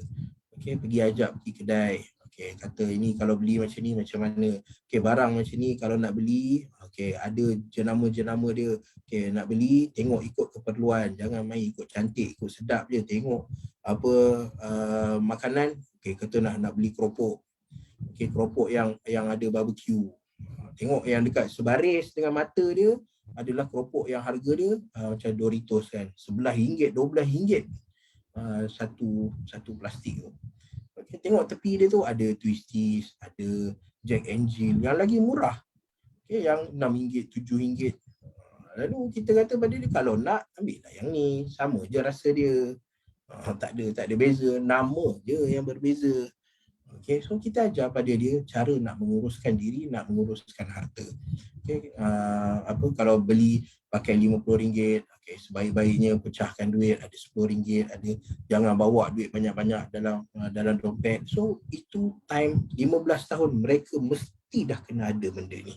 Okay, pergi ajak pergi kedai. Okay, kata ini kalau beli macam ni macam mana. Okay, barang macam ni kalau nak beli, okay, ada jenama-jenama dia. Okay, nak beli, tengok ikut keperluan. Jangan main ikut cantik, ikut sedap je. Tengok apa makanan. Okay, kata nak beli keropok. Okay, keropok yang ada barbecue. Tengok yang dekat sebaris dengan mata dia adalah keropok yang harga dia macam Doritos kan, RM11, RM12 satu plastik tu. Okay, tengok tepi dia tu ada Twisties, ada Jack and Jill yang lagi murah. Okay, yang RM6, RM7. Lalu kita kata pada dia, kalau nak ambil lah yang ni, sama je rasa dia. Tak ada beza, nama je yang berbeza. Okay, so kita ajar pada dia cara nak menguruskan diri, nak menguruskan harta. Okay, kalau beli pakai RM50, okay, sebaik-baiknya pecahkan duit, ada RM10, ada, jangan bawa duit banyak-banyak dalam dompet. So itu time 15 tahun mereka mesti dah kena ada benda ni.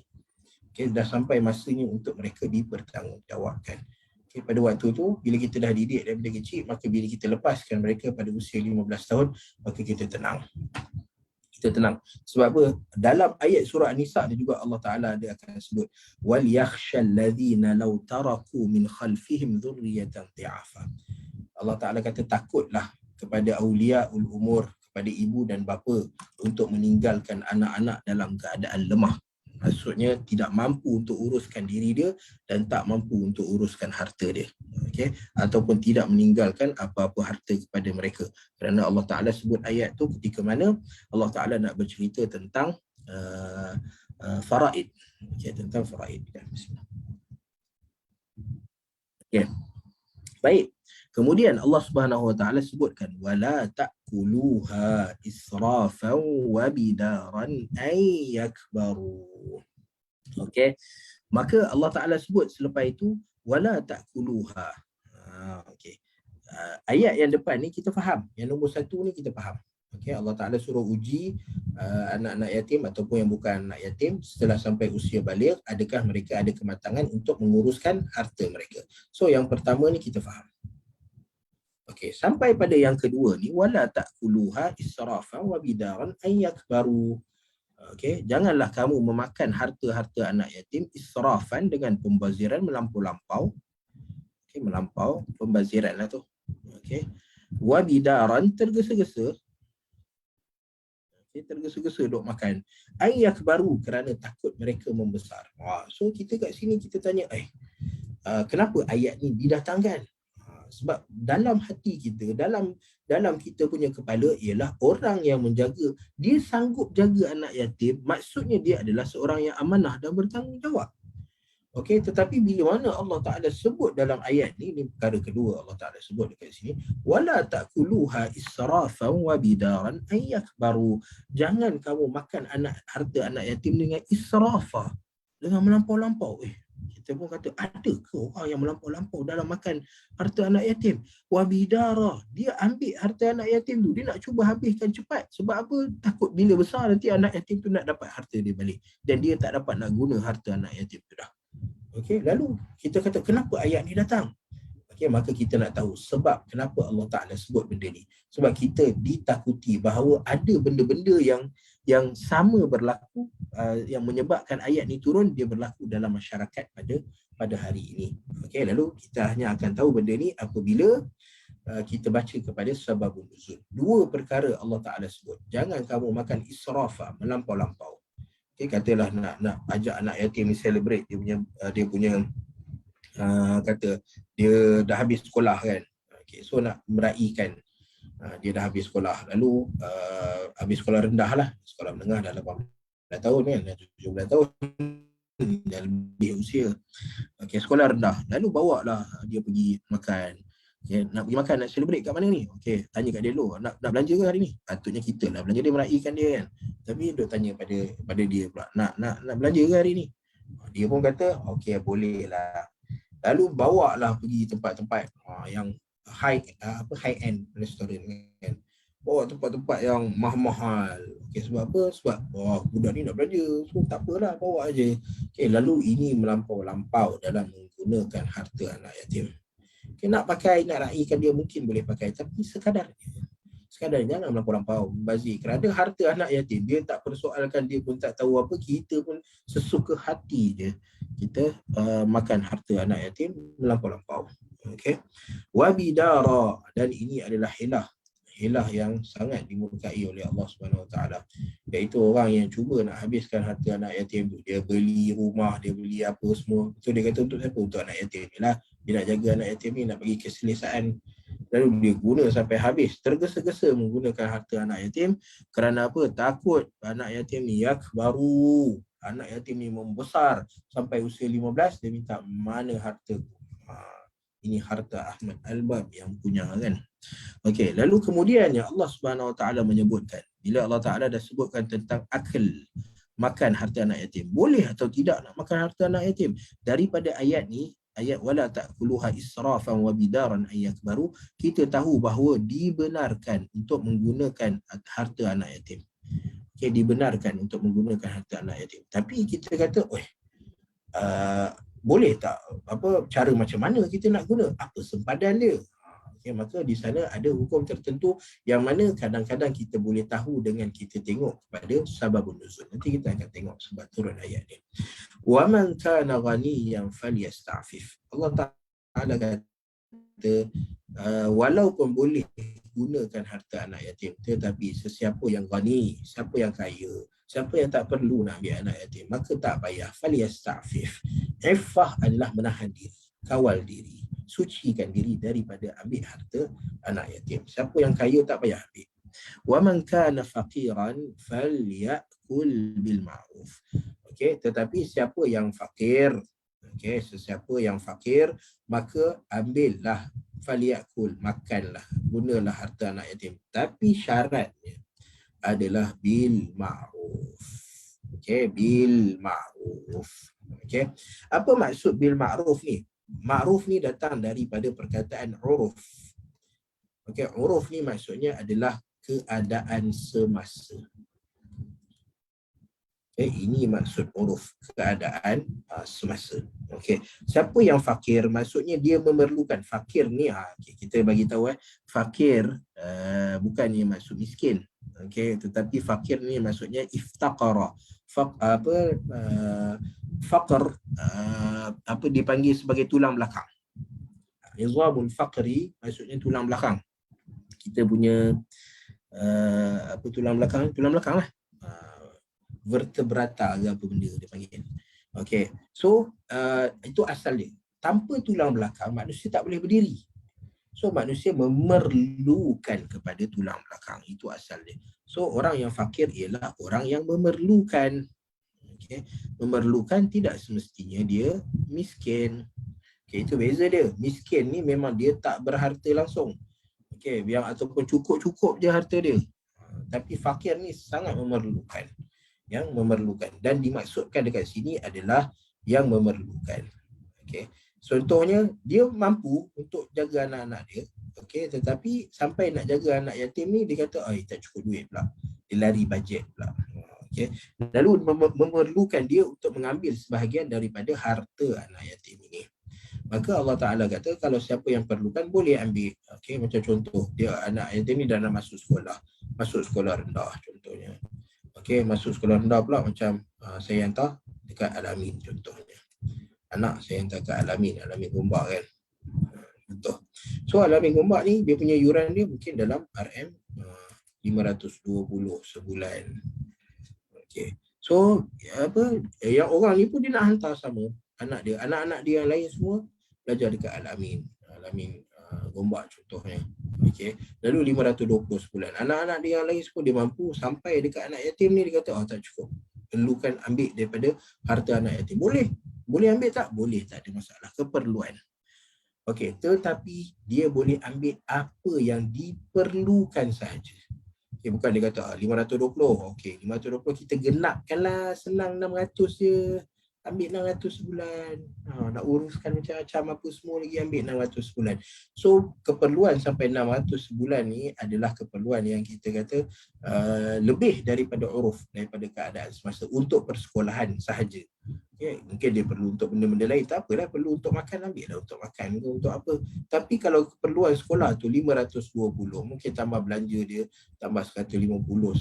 Okay, dah sampai masanya untuk mereka dipertanggungjawabkan. Okay, pada waktu tu bila kita dah didik daripada kecil, maka bila kita lepaskan mereka pada usia 15 tahun, maka kita tenang. Kita tenang. Sebab apa? Dalam ayat surah An-Nisa dia juga Allah Ta'ala dia akan sebut wal yakhshal ladzina law taraku min khalfihim dhurriyatan dhi'afa. Allah Ta'ala kata takutlah kepada auliaul umur, kepada ibu dan bapa untuk meninggalkan anak-anak dalam keadaan lemah. Maksudnya tidak mampu untuk uruskan diri dia dan tak mampu untuk uruskan harta dia. Okay? Ataupun tidak meninggalkan apa-apa harta kepada mereka. Kerana Allah Ta'ala sebut ayat tu ketika mana Allah Ta'ala nak bercerita tentang faraid. Okay, tentang faraid. Okay. Baik. Kemudian Allah Subhanahu Wa Ta'ala sebutkan wala ta'kuluha israfan wa bidaran ay yakbaru. Okey. Maka Allah Ta'ala sebut selepas itu wala ta'kuluha. Okey. Ayat yang depan ni kita faham. Yang nombor 1 ni kita faham. Okey, Allah Ta'ala suruh uji anak-anak yatim ataupun yang bukan anak yatim setelah sampai usia baligh, adakah mereka ada kematangan untuk menguruskan harta mereka. So yang pertama ni kita faham. Okey, sampai pada yang kedua ni wala ta'kuluha israfan wa bidaran ay yakbaru. Okey, janganlah kamu memakan harta-harta anak yatim israfan dengan pembaziran melampau-lampau. Okey, melampau, pembaziran lah tu. Okey. Wa bidaran tergesa-gesa. Okey, tergesa-gesa duk makan. Ay yakbaru kerana takut mereka membesar. So kita kat sini kita tanya, kenapa ayat ni didatangkan? Sebab dalam hati kita, dalam kita punya kepala ialah orang yang menjaga, dia sanggup jaga anak yatim, maksudnya dia adalah seorang yang amanah dan bertanggungjawab. Okey, tetapi bila mana Allah Ta'ala sebut dalam ayat ni perkara kedua Allah Ta'ala sebut dekat sini, wala ta'kuluha israfan wa bidaran ay yakbaru. Jangan kamu makan harta anak yatim dengan israfa, dengan melampau-lampau. Kita pun kata, ada ke orang yang melampau-lampau dalam makan harta anak yatim? Wabidara, dia ambil harta anak yatim tu, dia nak cuba habiskan cepat. Sebab apa? Takut bila besar nanti anak yatim tu nak dapat harta dia balik. Dan dia tak dapat nak guna harta anak yatim tu dah. Okey, lalu kita kata, kenapa ayat ni datang? Okay, maka kita nak tahu sebab kenapa Allah Ta'ala sebut benda ni. Sebab kita ditakuti bahawa ada benda-benda yang sama berlaku, yang menyebabkan ayat ni turun, dia berlaku dalam masyarakat pada hari ini. Okay, lalu kita hanya akan tahu benda ni apabila kita baca kepada sababun nuzul. Dua perkara Allah Ta'ala sebut. Jangan kamu makan israfa, melampau-lampau. Okay, katalah nak ajak anak yatim ni celebrate dia punya kata dia dah habis sekolah kan. Okay, so nak meraihkan dia dah habis sekolah. Lalu habis sekolah rendah lah. Sekolah menengah dah 18 tahun kan, dah 17 tahun, dah lebih usia. Okay, sekolah rendah. Lalu bawa lah dia pergi makan. Okay, nak pergi makan, nak celebrate kat mana ni? Okay, tanya kat dia dulu, nak belanja ke hari ni? Patutnya kita lah belanja, dia meraihkan dia kan. Tapi dia tanya pada dia pula, nak belanja ke hari ni? Dia pun kata, okay, boleh lah. Lalu bawa lah pergi tempat-tempat yang high end restoran kan. Bawa tempat-tempat yang mahal-mahal. Okay, sebab apa? Sebab budak ni nak belanja. So tak apalah, bawa aje. Okay, lalu ini melampau-lampau dalam menggunakan harta anak yatim. Okay, nak pakai, nak raihkan dia mungkin boleh pakai, tapi sekadarnya jangan melampau-lampau, membazir. Kerana harta anak yatim, dia tak persoalkan, dia pun tak tahu apa, kita pun sesuka hati je kita makan harta anak yatim melampau-lampau. Okey. Wabidara, dan ini adalah hilah yang sangat dimurkai oleh Allah Subhanahu Wa Taala, iaitu orang yang cuba nak habiskan harta anak yatim tu. Dia beli rumah, dia beli apa semua. So dia kata untuk siapa? Untuk anak yatim. Yalah, dia nak jaga anak yatim ni, nak bagi keselesaan. Lalu dia guna sampai habis, tergesa-gesa menggunakan harta anak yatim. Kerana apa? Takut anak yatim ni yakbaru, anak yatim ni membesar sampai usia 15, dia minta mana harta. Ini harta Ahmad Albab yang punya kan. Okey, lalu kemudiannya Allah Subhanahu Wa Taala menyebutkan, bila Allah Taala dah sebutkan tentang akal, makan harta anak yatim, boleh atau tidak nak makan harta anak yatim, daripada ayat ni, ayat wala ta'kuluha israfan wa bidaran ayyakbaru, kita tahu bahawa dibenarkan untuk menggunakan harta anak yatim. Okay, dibenarkan untuk menggunakan harta anak yatim. Tapi kita kata, boleh tak? Apa cara macam mana kita nak guna? Apa sempadan dia? Okay, maka di sana ada hukum tertentu yang mana kadang-kadang kita boleh tahu dengan kita tengok pada sababun nuzul. Nanti kita akan tengok sebab turun ayat ni. Wa man kana ghaniyan falyasta'fif. Allah Taala kata walaupun boleh gunakan harta anak yatim, tetapi sesiapa yang ghani, siapa yang kaya, siapa yang tak perlu nak ambil anak yatim, maka tak payah. Falyasta'fif. Iffah adalah menahan diri, kawal diri, sucikan diri daripada ambil harta anak yatim. Siapa yang kaya tak payah ambil. Wa man kana faqiran falyakul bil ma'ruf. Okey, tetapi siapa yang fakir, okey, sesiapa yang fakir, maka ambillah, falyakul, makanlah, gunalah harta anak yatim. Tapi syaratnya adalah bil ma'ruf. Okey, bil ma'ruf. Okey. Apa maksud bil ma'ruf ni? Ma'ruf ni datang daripada perkataan uruf. Okey, uruf ni maksudnya adalah keadaan semasa. Okay, ini maksud uruf, keadaan semasa. Okey, siapa yang fakir, maksudnya dia memerlukan. Fakir ni, okay, kita bagi tahu fakir bukannya maksud miskin. Okey, tetapi fakir ni maksudnya iftaqara. Faqr apa dipanggil sebagai tulang belakang. Nizamul faqri maksudnya tulang belakang. Kita punya apa tulang belakang? Tulang belakang lah. Vertebrata ke apa benda dia panggil. Okey. So itu asal dia. Tanpa tulang belakang manusia tak boleh berdiri. So manusia memerlukan kepada tulang belakang. Itu asal dia. So orang yang fakir ialah orang yang memerlukan. Okay. Memerlukan, tidak semestinya dia miskin. Okay, itu beza dia. Miskin ni memang dia tak berharta langsung. Okay, yang ataupun cukup-cukup je harta dia. Tapi fakir ni sangat memerlukan. Yang memerlukan. Dan dimaksudkan dekat sini adalah yang memerlukan. Okey. Contohnya dia mampu untuk jaga anak-anak dia. Okey, tetapi sampai nak jaga anak yatim ni dia kata, "Ai, tak cukup duit pula." Dia lari bajet pula. Okey. Lalu memerlukan dia untuk mengambil sebahagian daripada harta anak yatim ini. Maka Allah Ta'ala kata kalau siapa yang perlukan boleh ambil. Okey, macam contoh dia anak yatim ni dah nak masuk sekolah rendah contohnya. Okey, masuk sekolah rendah pula macam saya hantar dekat Al-Amin contohnya. Anak saya hantar kat Al-Amin Gombak kan. Contoh. So Al-Amin Gombak ni dia punya yuran dia mungkin dalam RM 520 sebulan. Okey. So yang orang ni pun dia nak hantar sama anak-anak dia yang lain semua belajar dekat Al-Amin Gombak contohnya. Okey. Lalu 520 sebulan. Anak-anak dia yang lain semua dia mampu sampai dekat anak yatim ni dia kata tak cukup. Perlukan ambil daripada harta anak yatim. Boleh ambil tak? Boleh, tak ada masalah. Keperluan. Okey, tetapi dia boleh ambil apa yang diperlukan sahaja. Okay, bukan dia kata 520. Okey, 520 kita genapkanlah, senang 600 je. Ambil 600 sebulan. Nak uruskan macam-macam apa semua lagi, ambil 600 sebulan. So, keperluan sampai 600 sebulan ni adalah keperluan yang kita kata lebih daripada uruf, daripada keadaan semasa untuk persekolahan sahaja. Okay, mungkin dia perlu untuk benda-benda lain, tak apalah, perlu untuk makan, ambil lah untuk makan ke untuk apa. Tapi kalau keperluan sekolah tu 520, mungkin tambah belanja dia, tambah 150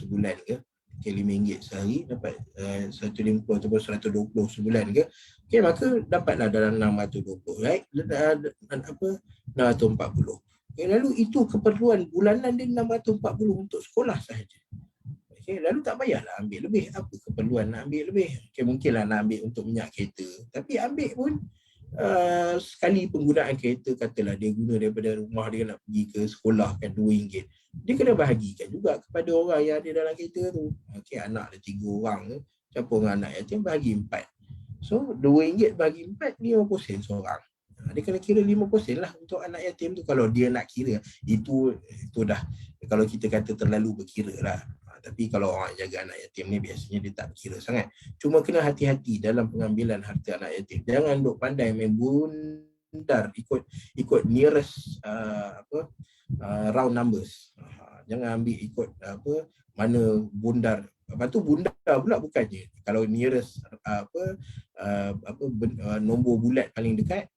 sebulan ke, okay, RM5 sehari, dapat 150 ataupun 120 sebulan ke, okay, maka dapatlah dalam 620, right? 640. Okay, lalu itu keperluan bulanan dia 640 untuk sekolah sahaja. Okay, lalu tak payahlah ambil lebih. Apa keperluan nak ambil lebih? Okay, mungkinlah nak ambil untuk minyak kereta. Tapi ambil pun sekali penggunaan kereta, katalah dia guna daripada rumah dia nak pergi ke sekolah kan RM2. Dia kena bahagikan juga kepada orang yang ada dalam kereta tu. Okay, anak ada 3 orang ke, campur dengan anak yatim bahagi 4. So RM2 bahagi 4, 50 sen seorang. Dia kena kira 50 sen lah untuk anak yatim tu. Kalau dia nak kira, itu dah, kalau kita kata terlalu berkira lah. Tapi kalau orang jaga anak yatim ni biasanya dia tak berkira sangat. Cuma kena hati-hati dalam pengambilan harta anak yatim. Jangan duk pandai main bundar ikut nearest round numbers. Jangan ambil ikut mana bundar. Lepas tu bundar pula bukannya kalau nearest nombor bulat paling dekat,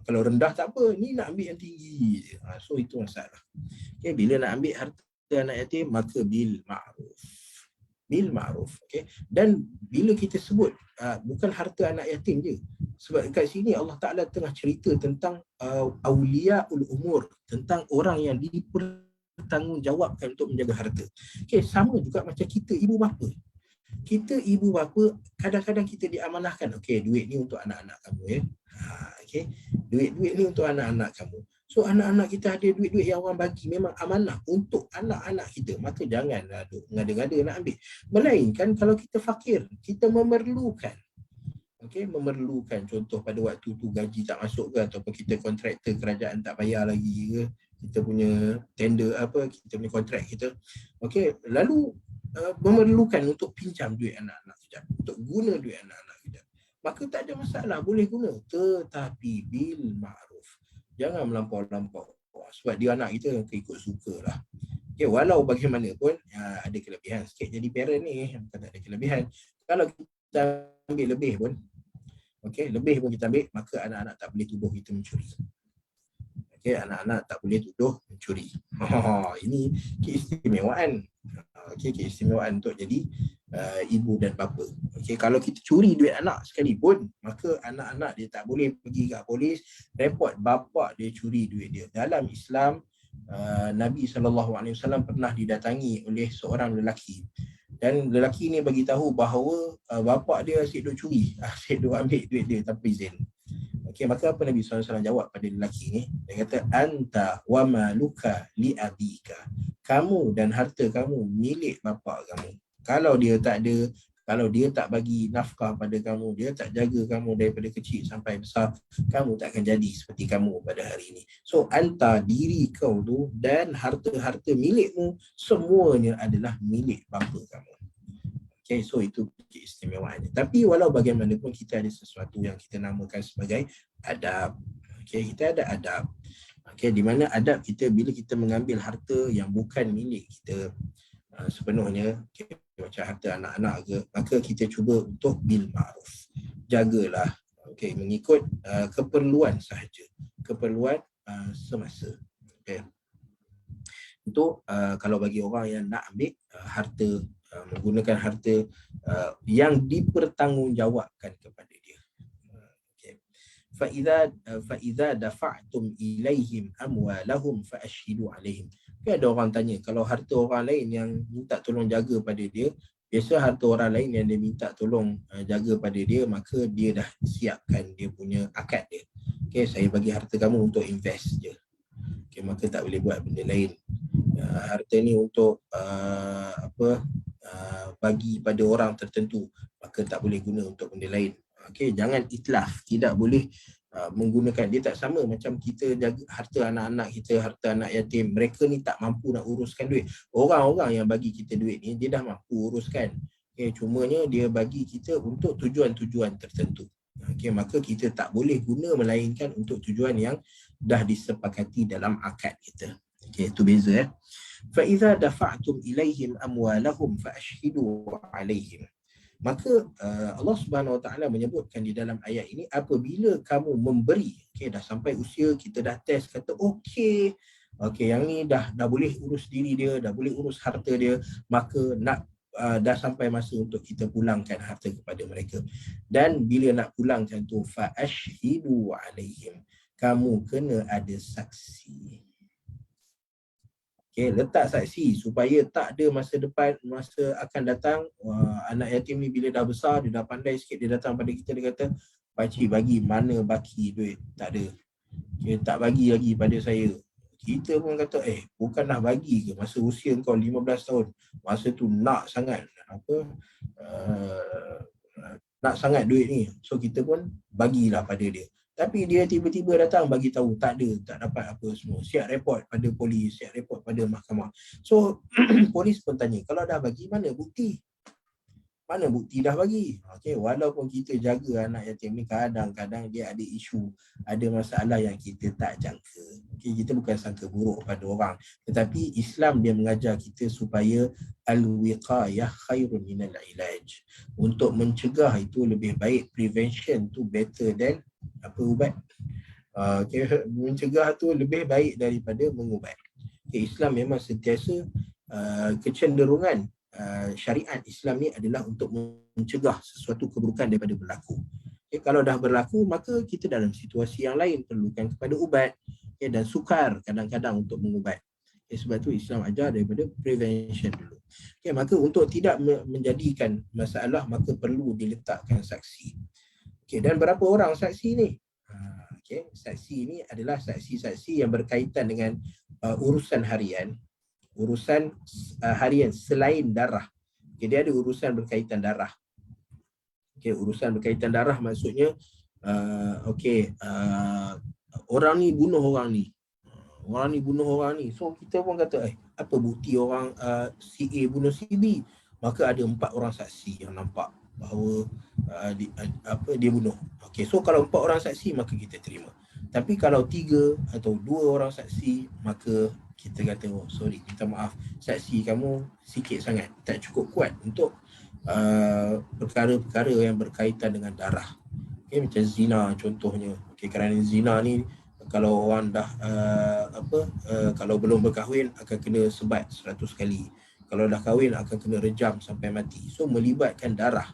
kalau rendah tak apa, ni nak ambil yang tinggi je. So itu masalah. Okay, bila nak ambil harta anak yatim, maka bil ma'ruf. Okay. Dan bila kita sebut bukan harta anak yatim je, sebab kat sini Allah Ta'ala tengah cerita tentang awliyaul umur, tentang orang yang dipertanggungjawabkan untuk menjaga harta. Okay, sama juga macam kita ibu bapa. Kita ibu bapa, kadang-kadang kita diamanahkan, okay, duit ni untuk anak-anak kamu ya. Okay, duit ni untuk anak-anak kamu. So anak-anak kita ada duit-duit yang orang bagi memang amanah untuk anak-anak kita, maka janganlah ngada-ngada nak ambil. Melainkan kalau kita fakir, kita memerlukan. Okey, memerlukan, contoh pada waktu tu gaji tak masuk ke, ataupun kita kontraktor kerajaan tak bayar lagi ke, kita punya tender kita punya kontrak kita. Okey, lalu memerlukan untuk pinjam duit anak-anak kita, untuk guna duit anak-anak kita. Maka tak ada masalah, boleh guna, tetapi bil ma'ruf. Jangan melampau-lampau. Sebab dia anak kita ikut suka lah. Okay, walau bagaimanapun ada kelebihan sikit jadi parent ni, bukan tak ada kelebihan. Kalau kita ambil lebih pun, lebih pun kita ambil, maka anak-anak tak boleh tuduh kita mencuri. Okay, anak-anak tak boleh tuduh mencuri. Ini keistimewaan. Keistimewaan untuk jadi ibu dan bapa. Kalau kita curi duit anak sekalipun, maka anak-anak dia tak boleh pergi kat polis report bapa dia curi duit dia. Dalam Islam, Nabi SAW pernah didatangi oleh seorang lelaki, dan lelaki ni bagi tahu bahawa bapa dia asyik duk curi, asyik duk ambil duit dia tanpa izin. Maka apa Nabi SAW jawab pada lelaki ni? Dia kata, anta wa maluka li abika. Kamu dan harta kamu milik bapa kamu. Kalau dia tak ada, kalau dia tak bagi nafkah pada kamu, dia tak jaga kamu daripada kecil sampai besar, kamu tak akan jadi seperti kamu pada hari ini. So anta, diri kau tu dan harta-harta milikmu, semuanya adalah milik bapa kamu. Okay, so itu keistimewaannya. Tapi walau bagaimanapun kita ada sesuatu yang kita namakan sebagai adab. Okay, kita ada adab. Okay, di mana adab kita bila kita mengambil harta yang bukan milik kita sepenuhnya, okay, macam harta anak-anak ke, maka kita cuba untuk bil ma'ruf. Jagalah, okay, mengikut keperluan sahaja. Keperluan semasa. Okay. Itu kalau bagi orang yang nak ambil harta, menggunakan harta yang dipertanggungjawabkan kepada dia. Okay. Fa'idha dafa'tum ilaihim amwalahum fa'ashhidu alaihim. Okay, ada orang tanya, kalau harta orang lain yang minta tolong jaga pada dia, biasa harta orang lain yang dia minta tolong jaga pada dia, maka dia dah siapkan dia punya akad dia. Okay, saya bagi harta kamu untuk invest je. Okay, maka tak boleh buat benda lain. Harta ni untuk bagi pada orang tertentu, maka tak boleh guna untuk benda lain. Okay, jangan itlaf, tidak boleh menggunakan. Dia tak sama macam kita jaga harta anak-anak kita, harta anak yatim. Mereka ni tak mampu nak uruskan duit. Orang-orang yang bagi kita duit ni, dia dah mampu uruskan. Okay, cumanya dia bagi kita untuk tujuan-tujuan tertentu. Okay, maka kita tak boleh guna melainkan untuk tujuan yang dah disepakati dalam akad kita. Okay, itu beza. فَإِذَا دَفَعْتُمْ إِلَيْهِمْ أَمْوَالَهُمْ فَأَشْهِدُوا عَلَيْهِمْ. Maka Allah Subhanahu Wa Taala menyebutkan di dalam ayat ini, apabila kamu memberi, okay, dah sampai usia kita dah test kata okey, yang ni dah boleh urus diri dia, dah boleh urus harta dia, maka nak dah sampai masa untuk kita pulangkan harta kepada mereka. Dan bila nak pulangkan tu, فَأَشْهِدُوا عَلَيْهِمْ, kamu kena ada saksi. Okay, letak saksi supaya tak ada masa depan, masa akan datang, anak yatim ni bila dah besar, dia dah pandai sikit, dia datang pada kita, dia kata, pakcik bagi mana baki duit, tak ada. Okay, tak bagi lagi pada saya. Kita pun kata, bukan nak bagi ke, masa usia kau 15 tahun, masa tu nak sangat, nak sangat duit ni. So kita pun bagilah pada dia. Tapi dia tiba-tiba datang bagi tahu tak ada, tak dapat apa semua. Siap report pada polis, siap report pada mahkamah. So polis pun tanya, kalau dah bagi mana bukti? Mana bukti dah bagi? Okay, walaupun kita jaga anak yatim ni, kadang-kadang dia ada isu, ada masalah yang kita tak jangka. Okay, kita bukan sangka buruk pada orang. Tetapi Islam dia mengajar kita supaya al-wiqayah khairun minal ilaj. Untuk mencegah itu lebih baik, prevention tu better than ubat. Okay, mencegah tu lebih baik daripada mengubat. Okay, Islam memang sentiasa kecenderungan syariat Islam ni adalah untuk mencegah sesuatu keburukan daripada berlaku. Okay, kalau dah berlaku, maka kita dalam situasi yang lain perlukan kepada ubat, okay, dan sukar kadang-kadang untuk mengubat. Okay, sebab tu Islam ajar daripada prevention dulu. Okay, maka untuk tidak menjadikan masalah, maka perlu diletakkan saksi. Okay, dan berapa orang saksi ni? Okay, saksi ni adalah saksi-saksi yang berkaitan dengan urusan harian selain darah. Okay, dia ada urusan berkaitan darah. Okay, urusan berkaitan darah maksudnya orang ni bunuh orang ni. So kita pun kata, apa bukti orang si A bunuh si B? Maka ada 4 orang saksi yang nampak bahawa dia bunuh. Okay, so kalau 4 orang saksi, maka kita terima. Tapi kalau 3 atau 2 orang saksi, maka kita kata, sorry, minta maaf, saksi kamu sikit sangat, tak cukup kuat untuk perkara-perkara yang berkaitan dengan darah. Okay, macam zina contohnya. Okay, kerana zina ni, kalau orang dah kalau belum berkahwin akan kena sebat 100 kali. Kalau dah kahwin akan kena rejam sampai mati. So melibatkan darah,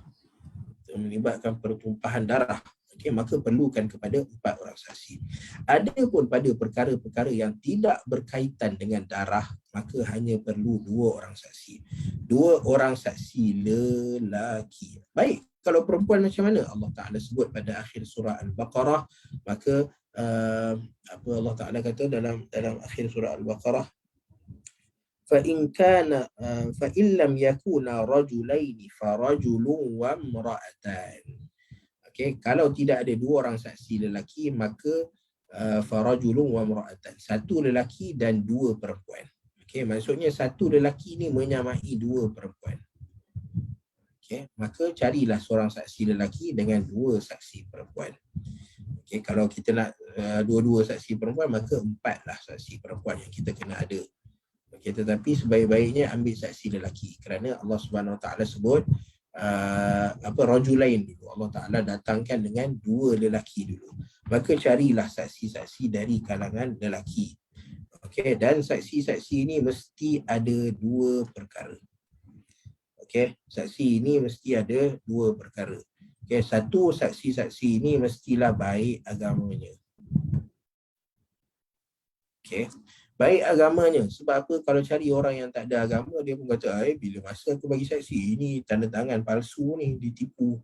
melibatkan pertumpahan darah. Okay, maka perlukan kepada 4 orang saksi. Adapun pada perkara-perkara yang tidak berkaitan dengan darah, maka hanya perlu 2 orang saksi. 2 orang saksi lelaki. Baik, kalau perempuan macam mana? Allah Ta'ala sebut pada akhir surah Al-Baqarah, maka apa Allah Ta'ala kata dalam akhir surah Al-Baqarah, فَإِنْ لَمْ يَكُونَ رَجُلَيْنِ فَرَجُلٌ وَامْرَأَتَانِ. Okay, kalau tidak ada 2 orang saksi lelaki, maka farajulun wa imra'atan, 1 lelaki dan 2 perempuan. Okay, maksudnya 1 lelaki ni menyamai 2 perempuan. Okay, maka carilah seorang saksi lelaki dengan 2 saksi perempuan. Okay, kalau kita nak 2 saksi perempuan, maka 4 lah saksi perempuan yang kita kena ada. Okay, tetapi sebaik-baiknya ambil saksi lelaki, kerana Allah Subhanahu Wa Taala sebut rajulain dulu. Allah Taala datangkan dengan 2 lelaki dulu. Maka carilah saksi-saksi dari kalangan lelaki. Okay, dan saksi-saksi ini mesti ada 2 perkara. Okay, saksi ini mesti ada 2 perkara. Okay, satu, saksi-saksi ini mestilah baik agamanya. Okay, baik agamanya. Sebab apa? Kalau cari orang yang tak ada agama, dia pun kata, bila masa aku bagi saksi, ini tanda tangan palsu ni, ditipu.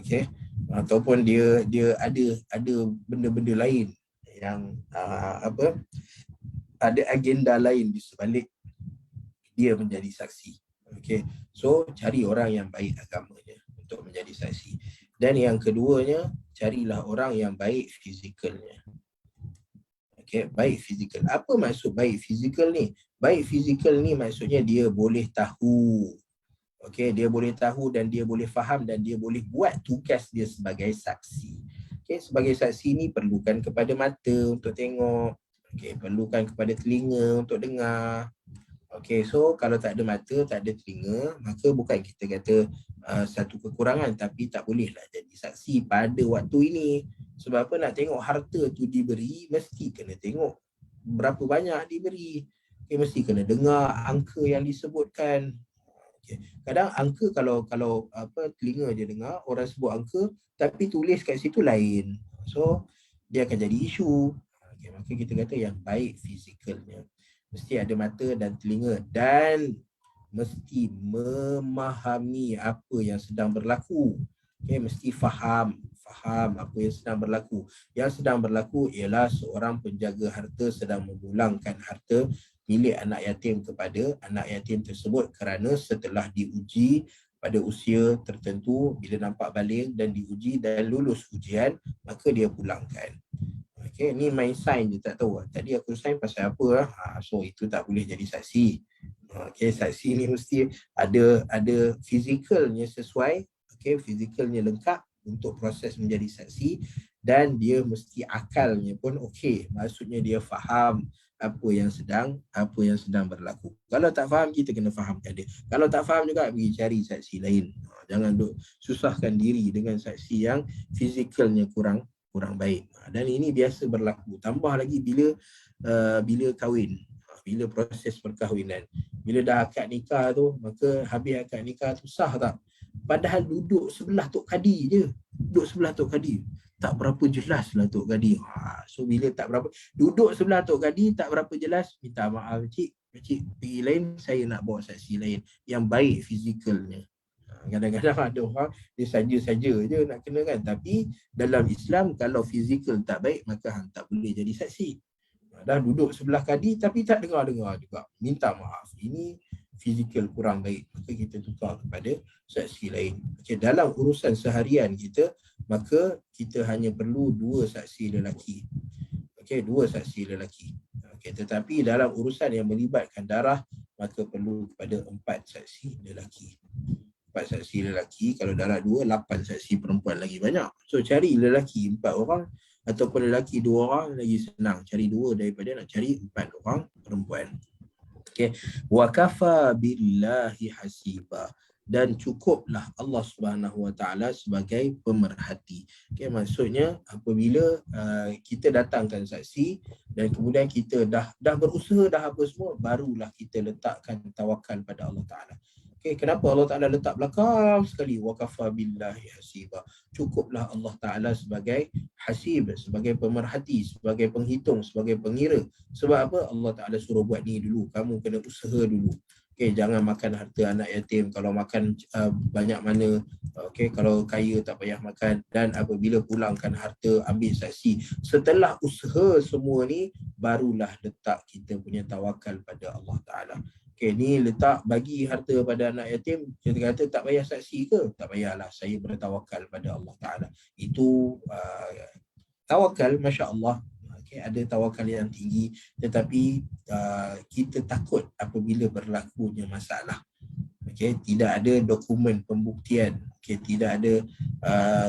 Okay, ataupun dia ada benda-benda lain yang ada agenda lain di sebalik dia menjadi saksi. Okay, so cari orang yang baik agamanya untuk menjadi saksi. Dan yang keduanya, carilah orang yang baik fizikalnya. Okay, baik fizikal. Apa maksud baik fizikal ni? Baik fizikal ni maksudnya dia boleh tahu. Okay, dia boleh tahu dan dia boleh faham dan dia boleh buat tugas dia sebagai saksi. Okay, sebagai saksi ni perlukan kepada mata untuk tengok. Okay, perlukan kepada telinga untuk dengar. Okay, so kalau tak ada mata, tak ada telinga, maka bukan kita kata satu kekurangan, tapi tak bolehlah jadi saksi pada waktu ini. Sebab apa? Nak tengok harta tu diberi, mesti kena tengok berapa banyak diberi. Okay, mesti kena dengar angka yang disebutkan. Okay. Kadang angka kalau telinga je dengar, orang sebut angka, tapi tulis kat situ lain. So, dia akan jadi isu. Okay, maka kita kata yang baik fizikalnya. Mesti ada mata dan telinga dan mesti memahami apa yang sedang berlaku. Okay, mesti faham apa yang sedang berlaku. Yang sedang berlaku ialah seorang penjaga harta sedang memulangkan harta milik anak yatim kepada anak yatim tersebut, kerana setelah diuji pada usia tertentu, bila nampak baligh dan diuji dan lulus ujian, maka dia pulangkan. Okay, ni main sign je tak tahu. Tadi aku sign pasal apa lah. So itu tak boleh jadi saksi. Okay, saksi ni mesti ada fizikalnya sesuai. Okay, fizikalnya lengkap untuk proses menjadi saksi, dan dia mesti akalnya pun okey. Maksudnya dia faham apa yang sedang berlaku. Kalau tak faham, kita kena fahamkan dia. Kalau tak faham juga, pergi cari saksi lain. Jangan duk susahkan diri dengan saksi yang fizikalnya kurang baik. Dan ini biasa berlaku. Tambah lagi bila kahwin, bila proses perkahwinan. Bila dah akad nikah tu, maka habis akad nikah tu sah tak? Padahal duduk sebelah Tok Kadi je. Duduk sebelah Tok Kadi. Tak berapa jelas lah Tok Kadi. So bila tak berapa, duduk sebelah Tok Kadi tak berapa jelas, minta maaf cik pergi lain, saya nak bawa saksi lain yang baik fizikalnya. Kadang-kadang ada orang dia saja-saja je nak kena kan, tapi dalam Islam kalau fizikal tak baik, maka hang tak boleh jadi saksi. Dah duduk sebelah kadi tapi tak dengar-dengar juga, minta maaf, ini fizikal kurang baik, maka kita tukar kepada saksi lain. Okay, dalam urusan seharian kita, maka kita hanya perlu 2 saksi lelaki. Okay, 2 saksi lelaki. Okay, tetapi dalam urusan yang melibatkan darah, maka perlu kepada 4 saksi lelaki. 4 saksi lelaki, kalau darah 2, 8 saksi perempuan lagi banyak. So cari lelaki 4 orang ataupun lelaki 2 orang lagi senang. Cari 2 daripada nak cari 4 orang perempuan. Okay. Wa kafa billahi hasiba, dan cukuplah Allah Subhanahu Wa Taala sebagai pemerhati. Okay, maksudnya apabila kita datangkan saksi dan kemudian kita dah berusaha dah apa semua, barulah kita letakkan tawakal pada Allah Taala. Okay, kenapa Allah Ta'ala letak belakang sekali? Wa kafa billahi hasiba. Cukuplah Allah Ta'ala sebagai hasib, sebagai pemerhati, sebagai penghitung, sebagai pengira. Sebab apa? Allah Ta'ala suruh buat ni dulu. Kamu kena usaha dulu. Okay, jangan makan harta anak yatim. Kalau makan banyak mana. Okay, kalau kaya tak payah makan. Dan apabila pulangkan harta, ambil saksi. Setelah usaha semua ni, barulah letak kita punya tawakal pada Allah Ta'ala. Okay, ni letak bagi harta pada anak yatim, kita kata tak payah saksi ke? Tak payahlah, saya bertawakal pada Allah Ta'ala. Itu tawakal, Masya Allah. Okay, ada tawakal yang tinggi, tetapi kita takut apabila berlakunya masalah. Okey, tidak ada dokumen pembuktian, okey, tidak ada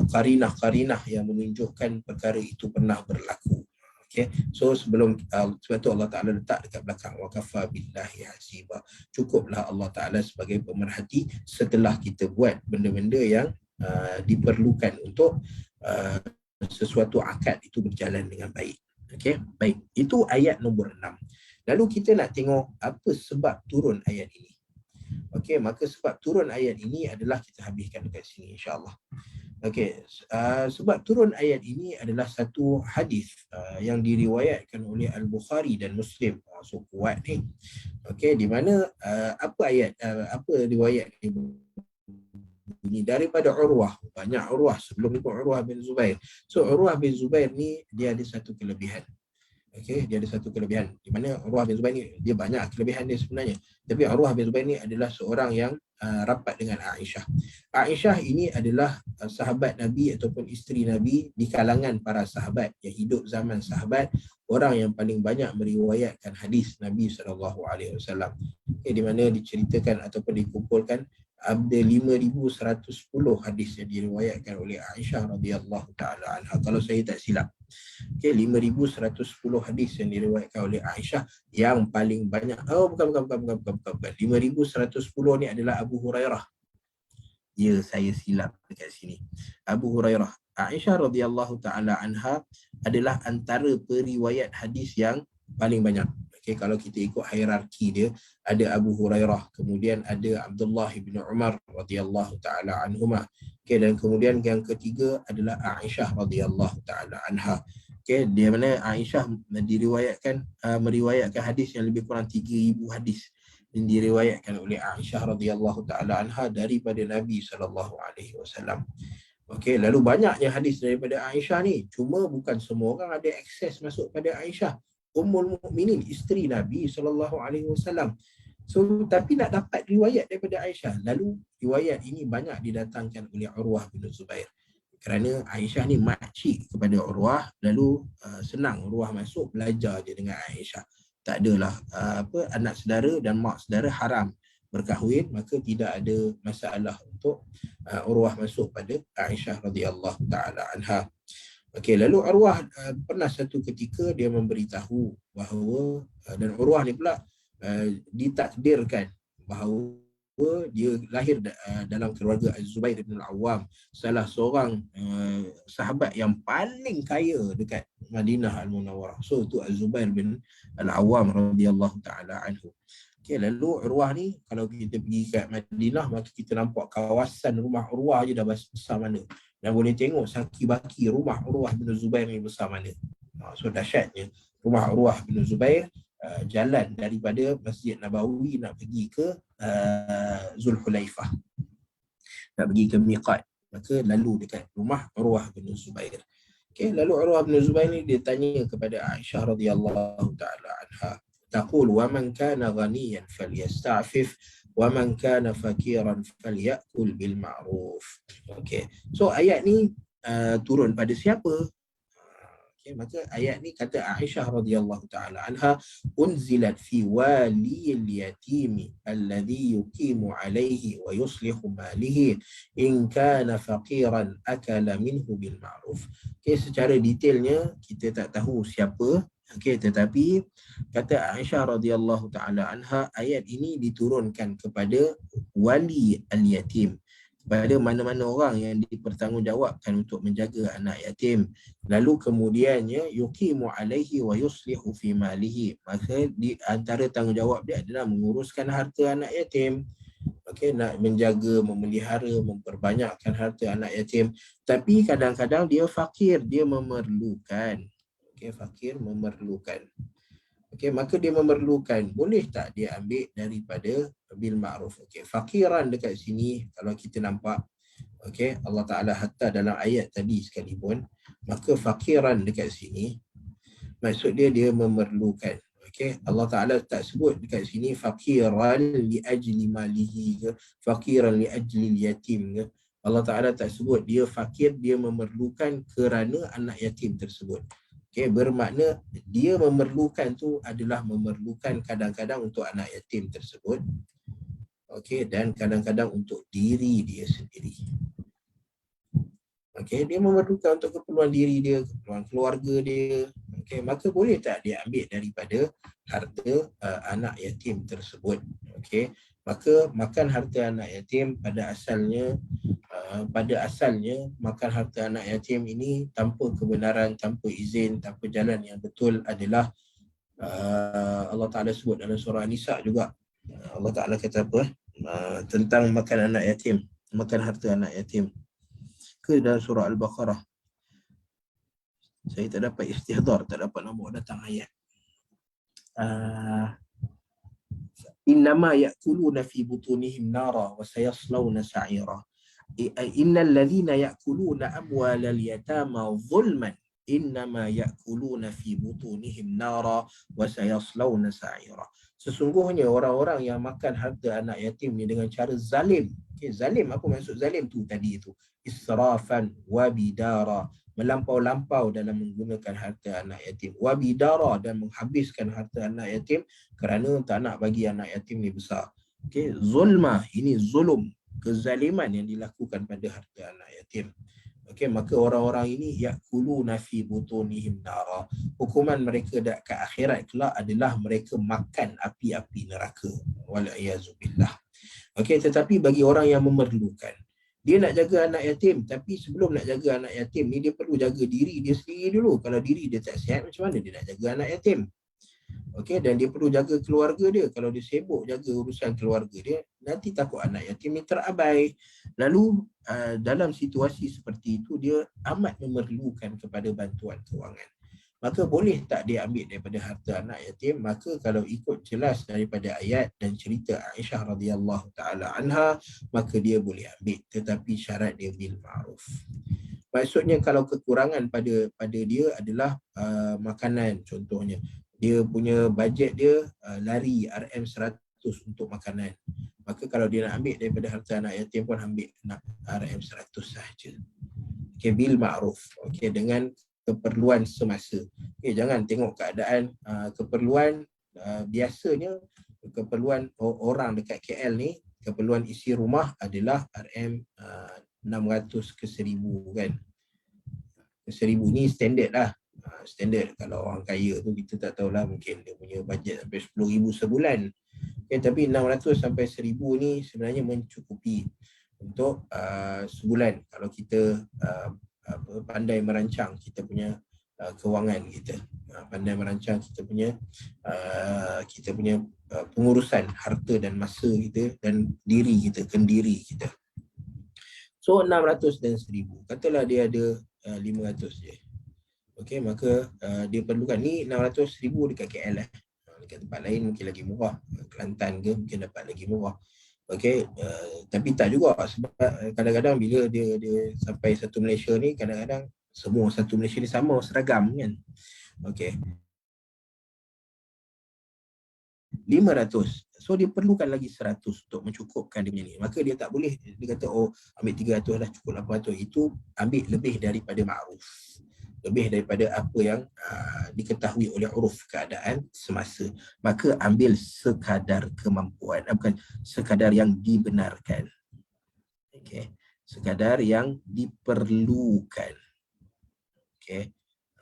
karinah-karinah yang menunjukkan perkara itu pernah berlaku. Okey, so sebelum sebab tu Allah Taala letak dekat belakang wa kafa billahi hasiba. Cukuplah Allah Taala sebagai pemerhati setelah kita buat benda-benda yang diperlukan untuk sesuatu akad itu berjalan dengan baik. Okey, baik. Itu ayat nombor 6. Lalu kita nak tengok apa sebab turun ayat ini. Okey, maka sebab turun ayat ini adalah kita habiskan dekat sini insya-Allah. Okey, sebab turun ayat ini adalah satu hadis yang diriwayatkan oleh Al-Bukhari dan Muslim. So kuat ni. Okey, di mana apa riwayat ini daripada Urwah. Banyak Urwah sebelum itu Urwah bin Zubair. So Urwah bin Zubair ni dia ada satu kelebihan. Okey, dia ada satu kelebihan. Di mana Urwah bin Zubair ni dia banyak kelebihan dia sebenarnya. Tapi Urwah bin Zubair ni adalah seorang yang rapat dengan Aisyah. Aisyah ini adalah sahabat Nabi ataupun isteri Nabi di kalangan para sahabat yang hidup zaman sahabat, orang yang paling banyak meriwayatkan hadis Nabi SAW. Di mana diceritakan ataupun dikumpulkan ada 5,110 hadis yang diriwayatkan oleh Aisyah radhiyallahu taala anha kalau saya tak silap. Okey, 5,110 hadis yang diriwayatkan oleh Aisyah yang paling banyak. Bukan. 5,110 ni adalah Abu Hurairah. Ya, saya silap dekat sini. Abu Hurairah. Aisyah radhiyallahu taala anha adalah antara periwayat hadis yang paling banyak. Okay, kalau kita ikut hierarki dia, ada Abu Hurairah, kemudian ada Abdullah bin Umar radhiyallahu taala anhuma. Okay, dan kemudian yang ketiga adalah Aisyah radhiyallahu taala anha. Okay, di mana Aisyah meriwayatkan hadis yang lebih kurang 3,000 hadis yang diriwayatkan oleh Aisyah radhiyallahu taala anha daripada Nabi sallallahu alaihi wasallam. Okey, lalu banyaknya hadis daripada Aisyah ni, cuma bukan semua orang ada akses masuk pada Aisyah. Ummul Mukminin, isteri Nabi SAW. So, tapi nak dapat riwayat daripada Aisyah. Lalu, riwayat ini banyak didatangkan oleh Urwah bin Zubair. Kerana Aisyah ni makcik kepada Urwah, lalu senang Urwah masuk, belajar je dengan Aisyah. Tak adalah anak saudara dan mak saudara haram berkahwin, maka tidak ada masalah untuk Urwah masuk pada Aisyah radhiyallahu taala anha. Okey, lalu Urwah pernah satu ketika dia memberitahu bahawa dan Urwah ni pula ditakdirkan bahawa dia lahir dalam keluarga Az-Zubair bin Al-Awwam, salah seorang sahabat yang paling kaya dekat Madinah Al-Munawwarah. So itu Az-Zubair bin Al-Awwam radhiyallahu taala anhu. Okay, lalu Urwah ni kalau kita pergi kat Madinah, maka kita nampak kawasan rumah Urwah je dah besar mana. Dan boleh tengok saki-baki rumah Urwah bin Zubair ni besar mana. So dahsyatnya rumah Urwah bin Zubair, jalan daripada Masjid Nabawi nak pergi ke Zulhulaifah, nak pergi ke Miqat, maka lalu dekat rumah Urwah bin Zubair. Okay, lalu Urwah bin Zubair ni dia tanya kepada Aisyah radhiyallahu taala anha, taqul wa man kana ghaniyan falyasta'fif wa man kana fakiran falyakul bil ma'ruf. Okey. So ayat ni turun pada siapa? Okey, maka ayat ni kata Aisyah radhiyallahu taala anha, unzilat fi waliyil yatimi alladhi yuqimu alayhi wa yuslihu malihi in kana faqiran akala minhu bil ma'ruf. Okey, secara detailnya kita tak tahu siapa. Okey, tetapi kata Aisyah radhiyallahu taala anha, ayat ini diturunkan kepada wali al-yatim, kepada mana-mana orang yang dipertanggungjawabkan untuk menjaga anak yatim. Lalu kemudiannya yuqimu alaihi wa yuslihu fi malihi, maka di antara tanggungjawab dia adalah menguruskan harta anak yatim. Okey, nak menjaga, memelihara, memperbanyakkan harta anak yatim. Tapi kadang-kadang dia fakir, dia memerlukan. Fakir memerlukan. Okey, maka dia memerlukan. Boleh tak dia ambil daripada bil ma'ruf? Okey, fakiran dekat sini kalau kita nampak, okey, Allah Taala hatta dalam ayat tadi sekalipun, maka fakiran dekat sini maksud dia memerlukan. Okey, Allah Taala tak sebut dekat sini fakiran li ajli malihi ke, fakiran li ajli yatim ke. Allah Taala tak sebut dia fakir, dia memerlukan kerana anak yatim tersebut. Okay, bermakna dia memerlukan tu adalah memerlukan kadang-kadang untuk anak yatim tersebut. Okey, dan kadang-kadang untuk diri dia sendiri. Okey, dia memerlukan untuk keperluan diri dia, keperluan keluarga dia. Okey, maka boleh tak dia ambil daripada harta anak yatim tersebut? Okey, maka makan harta anak yatim pada asalnya makan harta anak yatim ini tanpa kebenaran, tanpa izin, tanpa jalan yang betul adalah Allah Ta'ala sebut dalam surah An-Nisa juga. Allah Ta'ala kata apa? Tentang makan anak yatim, makan harta anak yatim. Ke dalam surah Al-Baqarah. Saya tak dapat istihdar, tak dapat nampak datang ayat. Innama ya'kuluna fi butunihim nara wa sayaslawna sa'ira. Innal ladhina ya'kuluna amwalal yatama zulman innama ya'kuluna fi butunihim nara wa sayaslawna sa'ira. Sesungguhnya orang-orang yang makan harta anak yatim ni dengan cara zalim. Okay, zalim, apa maksud zalim tu tadi itu? Israfan wa bidara, melampau-lampau dalam menggunakan harta anak yatim. Wa bidara, dan menghabiskan harta anak yatim kerana tak nak bagi anak yatim ni besar. Okay, zulma, ini zulum, kezaliman yang dilakukan pada harta anak yatim. Okey, maka orang-orang ini yakuluna fi butunihim nara. Hukuman mereka ke akhirat kelak adalah mereka makan api-api neraka. Wal-iazubillah. Okey, tetapi bagi orang yang memerlukan, dia nak jaga anak yatim, tapi sebelum nak jaga anak yatim ni dia perlu jaga diri dia sendiri dulu. Kalau diri dia tak sihat, macam mana dia nak jaga anak yatim? Okey, dan dia perlu jaga keluarga dia. Kalau dia sibuk jaga urusan keluarga dia, nanti takut anak yatim ni terabai. Lalu dalam situasi seperti itu, dia amat memerlukan kepada bantuan kewangan. Maka boleh tak dia ambil daripada harta anak yatim? Maka kalau ikut jelas daripada ayat dan cerita Aisyah radhiyallahu taala anha, maka dia boleh ambil, tetapi syarat dia bil ma'ruf. Maksudnya kalau kekurangan pada dia adalah makanan contohnya. Dia punya bajet dia lari RM100 untuk makanan. Maka kalau dia nak ambil daripada harta anak yatim pun ambil RM100 sahaja. Okay, bil ma'ruf. Okay, dengan keperluan semasa. Okay, jangan tengok keadaan keperluan biasanya keperluan orang dekat KL ni, keperluan isi rumah adalah RM600 ke 1,000 kan. 1,000 ni standard lah. Standard. Kalau orang kaya tu kita tak tahulah, mungkin dia punya bajet sampai 10,000 sebulan. Okay, tapi 600 sampai 1,000 ni sebenarnya mencukupi untuk sebulan kalau kita pandai merancang kita punya kewangan kita. Pandai merancang kita punya pengurusan harta dan masa kita dan diri kita, kendiri kita. So 600 dan 1,000. Katalah dia ada 500 je. Okey, maka dia perlukan ni 600,000 dekat KL dekat tempat lain mungkin lagi murah, Kelantan ke mungkin dapat lagi murah. Okey, tapi tak juga, sebab kadang-kadang bila dia sampai satu Malaysia ni, kadang-kadang semua satu Malaysia ni sama, seragam kan. Okey, 500. So dia perlukan lagi 100 untuk mencukupkan dia ni. Maka dia tak boleh, dia kata oh ambil 300 dah cukup 800. Itu ambil lebih daripada ma'ruf, lebih daripada apa yang diketahui oleh uruf keadaan semasa. Maka ambil sekadar kemampuan, bukan sekadar yang dibenarkan. Okey, sekadar yang diperlukan. Okey.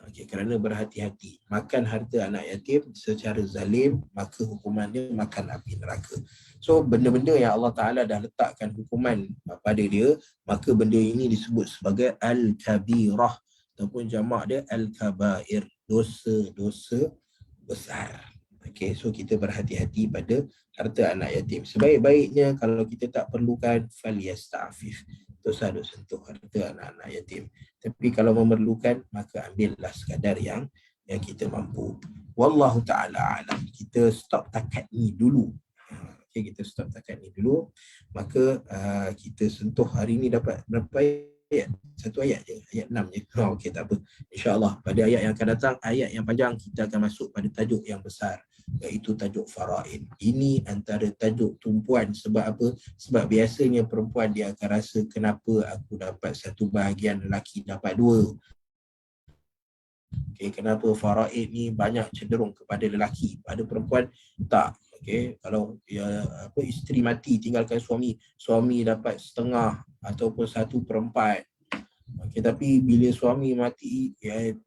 Okey, kerana berhati-hati. Makan harta anak yatim secara zalim, maka hukuman dia makan api neraka. So benda-benda yang Allah Ta'ala dah letakkan hukuman pada dia, maka benda ini disebut sebagai al-kabirah, ataupun jamak dia al-kabair, dosa-dosa besar. Okey, so kita berhati-hati pada harta anak yatim. Sebaik-baiknya kalau kita tak perlukan, falyasta'fif, tak usah duk sentuh harta anak-anak yatim. Tapi kalau memerlukan, maka ambillah sekadar yang kita mampu. Wallahu ta'ala alam. Kita stop takat ni dulu. Okay, kita stop takat ni dulu. Maka kita sentuh hari ni dapat berapa ayat? Satu ayat je, ayat 6 je. Okey, tak apa. InsyaAllah pada ayat yang akan datang, ayat yang panjang, kita akan masuk pada tajuk yang besar, iaitu tajuk faraid. Ini antara tajuk tumpuan. Sebab apa? Sebab biasanya perempuan dia akan rasa, kenapa aku dapat satu bahagian, lelaki dapat dua. Okay, kenapa faraid ni banyak cenderung kepada lelaki, pada perempuan tak. Okey, kalau isteri mati tinggalkan suami, suami dapat setengah ataupun 1/4. Okey, tapi bila suami mati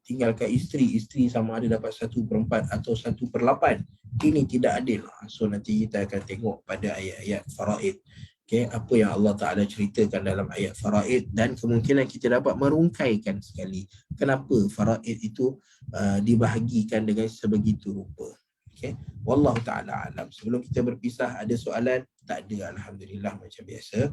tinggalkan isteri, isteri sama ada dapat 1/4 atau 1/8. Ini tidak adil. So nanti kita akan tengok pada ayat-ayat faraid. Okey, apa yang Allah Taala ceritakan dalam ayat faraid, dan kemungkinan kita dapat merungkaikan sekali kenapa faraid itu dibahagikan dengan sebegitu rupa. Okey, wallahu taala alam. Sebelum kita berpisah, ada soalan? Tak ada, alhamdulillah, macam biasa.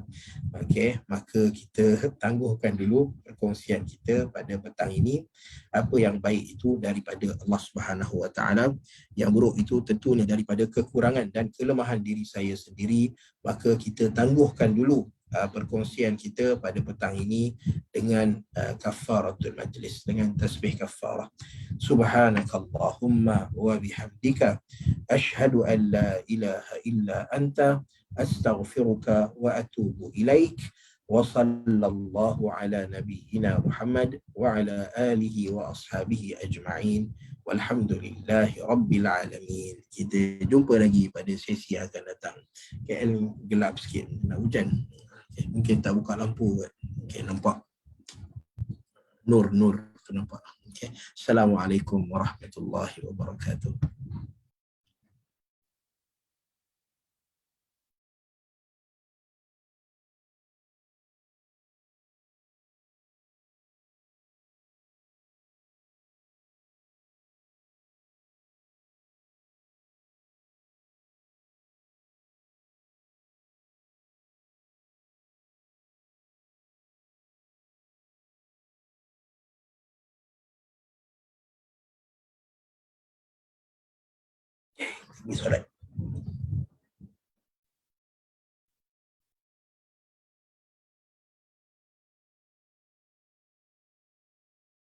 Okey, maka kita tangguhkan dulu perkongsian kita pada petang ini. Apa yang baik itu daripada Allah Subhanahu Wa Taala, yang buruk itu tentunya daripada kekurangan dan kelemahan diri saya sendiri. Maka kita tangguhkan dulu perkongsian kita pada petang ini dengan kafaratul majlis, dengan tasbih kafarah. Subhanakallahumma wa bihamdika asyhadu an la ilaha illa anta astaghfiruka wa atubu ilaik. Wa sallallahu ala nabiyyina Muhammad wa ala alihi wa ashabihi ajma'in. Walhamdulillahi rabbil alamin. Kita jumpa lagi pada sesi akan datang. KL gelap sikit, nak hujan. Okay, mungkin tak buka lampu kan. Okay, nampak nur tu nampak. Okay. Assalamualaikum warahmatullahi wabarakatuh. Ini solat.